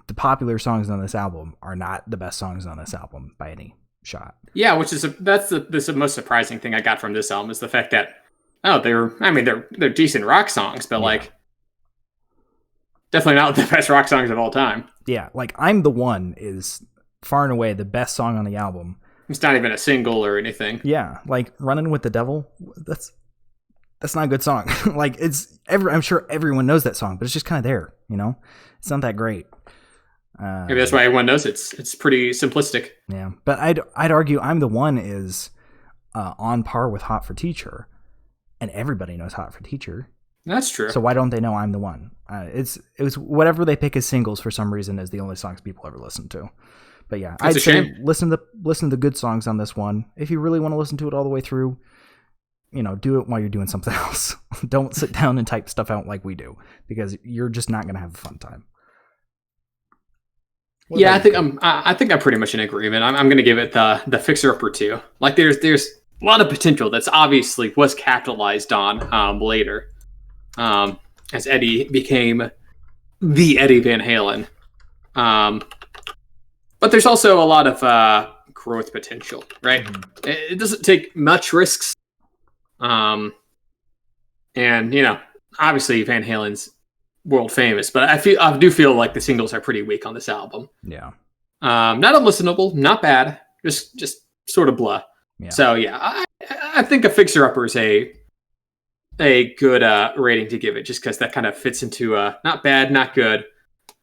The popular songs on this album are not the best songs on this album by any shot. Yeah,
which is that's the most surprising thing I got from this album is the fact that they're decent rock songs, but definitely not the best rock songs of all time.
Yeah, like I'm the One is far and away the best song on the album.
It's not even a single or anything.
Yeah, like Running with the Devil, that's not a good song. Like I'm sure everyone knows that song, but it's just kind of there, It's not that great.
Maybe that's why everyone knows it's pretty simplistic.
Yeah, but I'd argue I'm the One is on par with Hot for Teacher, and everybody knows Hot for Teacher.
That's true.
So why don't they know I'm the One? It was whatever they pick as singles for some reason is the only songs people ever listen to. But yeah,
I'd say
listen to the good songs on this one. If you really want to listen to it all the way through, do it while you're doing something else. Don't sit down and type stuff out like we do, because you're just not going to have a fun time.
I think I'm pretty much in agreement. I'm going to give it the fixer-upper 2. Like there's a lot of potential that's obviously was capitalized on later, as Eddie became the Eddie Van Halen. But there's also a lot of growth potential, right? Mm-hmm. It doesn't take much risks, and obviously Van Halen's world famous, but I do feel like the singles are pretty weak on this album.
Yeah.
Not unlistenable, not bad, just sort of blah. Yeah. So yeah, I think a fixer-upper is a good rating to give it, just because that kind of fits into not bad, not good,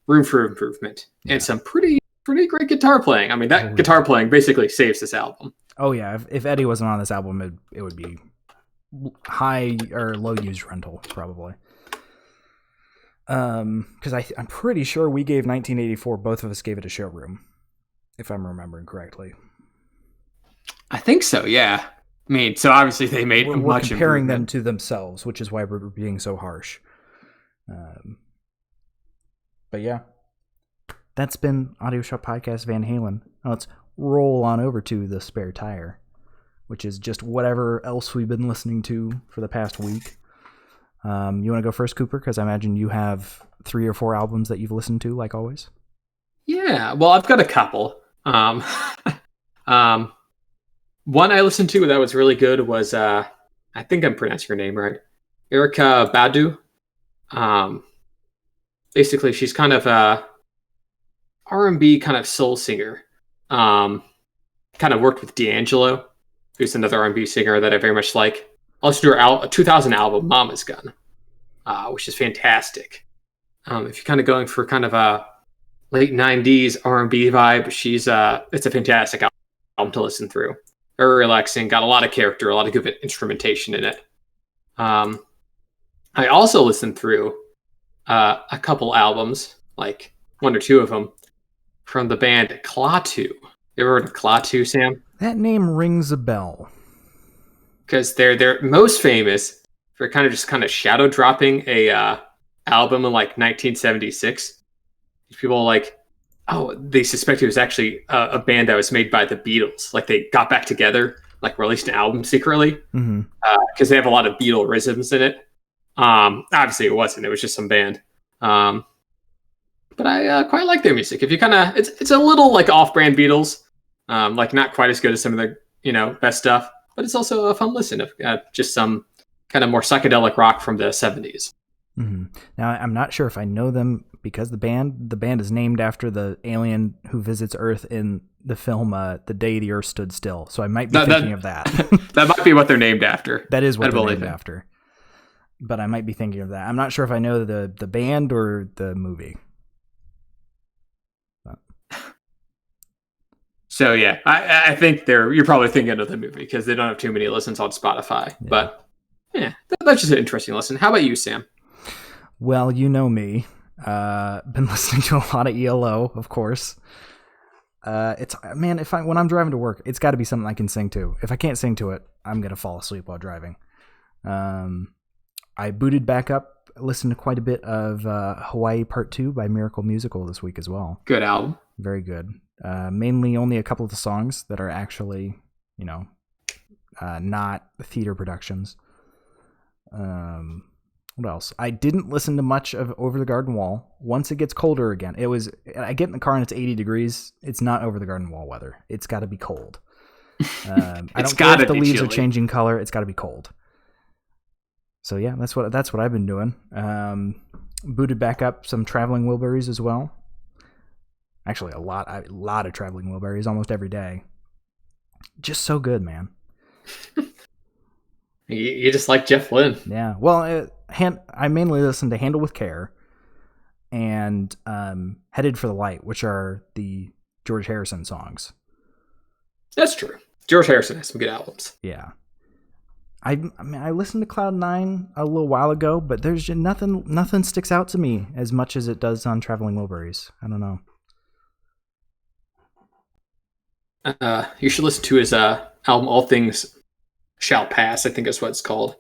room for improvement, and some pretty great guitar playing. I mean, that guitar playing basically saves this album.
Oh yeah, if Eddie wasn't on this album, it would be high or low used rental probably. Because I'm pretty sure we gave 1984. Both of us gave it a showroom, if I'm remembering correctly.
I think so. Yeah. I mean, so obviously they made
we're comparing them to themselves, which is why we're being so harsh. But yeah, that's been Audio Shop Podcast Van Halen. Now let's roll on over to the Spare Tire, which is just whatever else we've been listening to for the past week. You want to go first, Cooper? Because I imagine you have 3 or 4 albums that you've listened to, like always.
Yeah, well, I've got a couple. One I listened to that was really good was, I think I'm pronouncing her name right, Erykah Badu. Basically, she's kind of a R&B kind of soul singer. Kind of worked with D'Angelo, who's another R&B singer that I very much like. I listened to her 2000 album, Mama's Gun, which is fantastic. If you're kind of going for kind of a late 90s R&B vibe, it's a fantastic album to listen through. Very relaxing, got a lot of character, a lot of good instrumentation in it. I also listened through a couple albums, like 1 or 2 of them, from the band Klaatu. You ever heard of Klaatu, Sam?
That name rings a bell.
Because they're most famous for kind of shadow dropping a album in like 1976. People they suspect it was actually a band that was made by the Beatles. Like they got back together, like released an album secretly, because they have a lot of Beatle rhythms in it. Obviously it wasn't. It was just some band. But I quite like their music. If you it's a little like off-brand Beatles, like not quite as good as some of their best stuff. But it's also a fun listen of just some kind of more psychedelic rock from the 70s.
Mm-hmm. Now, I'm not sure if I know them because the band is named after the alien who visits Earth in the film The Day the Earth Stood Still. So I might be thinking of that.
That might be what they're named after.
That is what they're named after. but I might be thinking of that. I'm not sure if I know the band or the movie. But.
So yeah, I think you're probably thinking of the movie because they don't have too many listens on Spotify. Yeah. But yeah, that's just an interesting listen. How about you, Sam?
Well, you know me. Been listening to a lot of ELO, of course. When I'm driving to work, it's got to be something I can sing to. If I can't sing to it, I'm gonna fall asleep while driving. I booted back up, listened to quite a bit of Hawaii Part 2 by Miracle Musical this week as well.
Good album.
Very good. Mainly only a couple of the songs that are actually, not theater productions. What else? I didn't listen to much of Over the Garden Wall. Once it gets colder again, I get in the car and it's 80 degrees. It's not Over the Garden Wall weather. It's got to be cold. I don't care if the leaves are changing color. It's got to be cold. So yeah, that's what I've been doing. Booted back up some Traveling Wilburys as well. Actually, a lot of Traveling Wilburys almost every day. Just so good, man.
You just like Jeff Lynne.
Yeah. Well, I mainly listen to Handle with Care and Headed for the Light, which are the George Harrison songs.
That's true. George Harrison has some good albums.
Yeah. I listened to Cloud 9 a little while ago, but there's just nothing sticks out to me as much as it does on Traveling Wilburys. I don't know.
You should listen to his album All Things Shall Pass, I think is what it's called.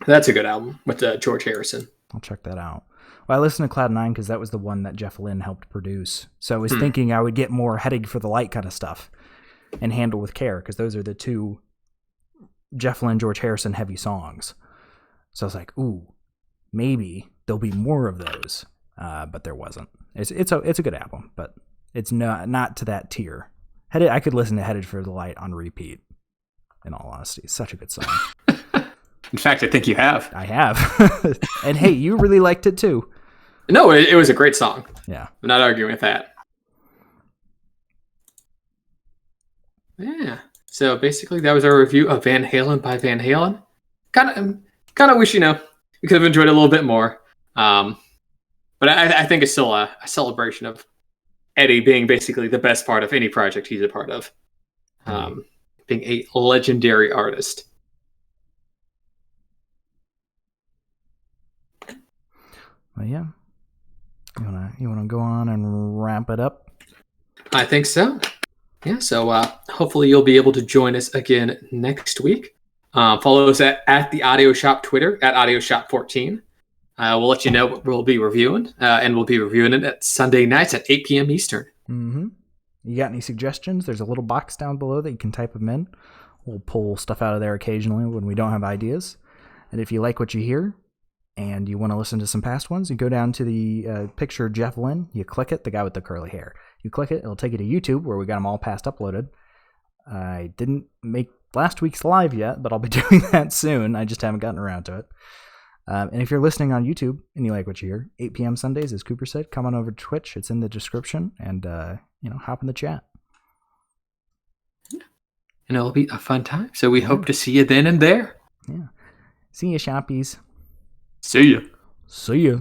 That's a good album with George Harrison.
I'll check that out. Well, I listened to Cloud 9 because that was the one that Jeff Lynne helped produce. So I was thinking I would get more Headed for the Light kind of stuff and Handle with Care because those are the two Jeff Lynne, George Harrison heavy songs. So I was like, ooh, maybe there'll be more of those. But there wasn't. It's a good album, but it's not to that tier. I could listen to Headed for the Light on repeat. In all honesty, it's such a good song.
In fact, I think you have.
I have. And hey, you really liked it too.
No, it was a great song.
Yeah.
I'm not arguing with that. Yeah. So basically, that was our review of Van Halen by Van Halen. Kind of wish, we could have enjoyed it a little bit more. But I think it's still a celebration of Eddie being basically the best part of any project he's a part of. Being a legendary artist.
Well, yeah. You wanna go on and wrap it up?
I think so. Yeah. So hopefully you'll be able to join us again next week. Follow us at the Audio Shop Twitter at AudioShop14. We'll let you know what we'll be reviewing, and we'll be reviewing it at Sunday nights at 8 p.m. Eastern.
Mm-hmm. You got any suggestions? There's a little box down below that you can type them in. We'll pull stuff out of there occasionally when we don't have ideas. And if you like what you hear and you want to listen to some past ones, you go down to the picture of Jeff Lynne. You click it, the guy with the curly hair. You click it, it'll take you to YouTube where we got them all past uploaded. I didn't make last week's live yet, but I'll be doing that soon. I just haven't gotten around to it. And if you're listening on YouTube and you like what you hear, 8 p.m. Sundays, as Cooper said, come on over to Twitch. It's in the description, and hop in the chat.
And it'll be a fun time. So we hope to see you then and there.
Yeah. See you, shoppies.
See ya.
See ya.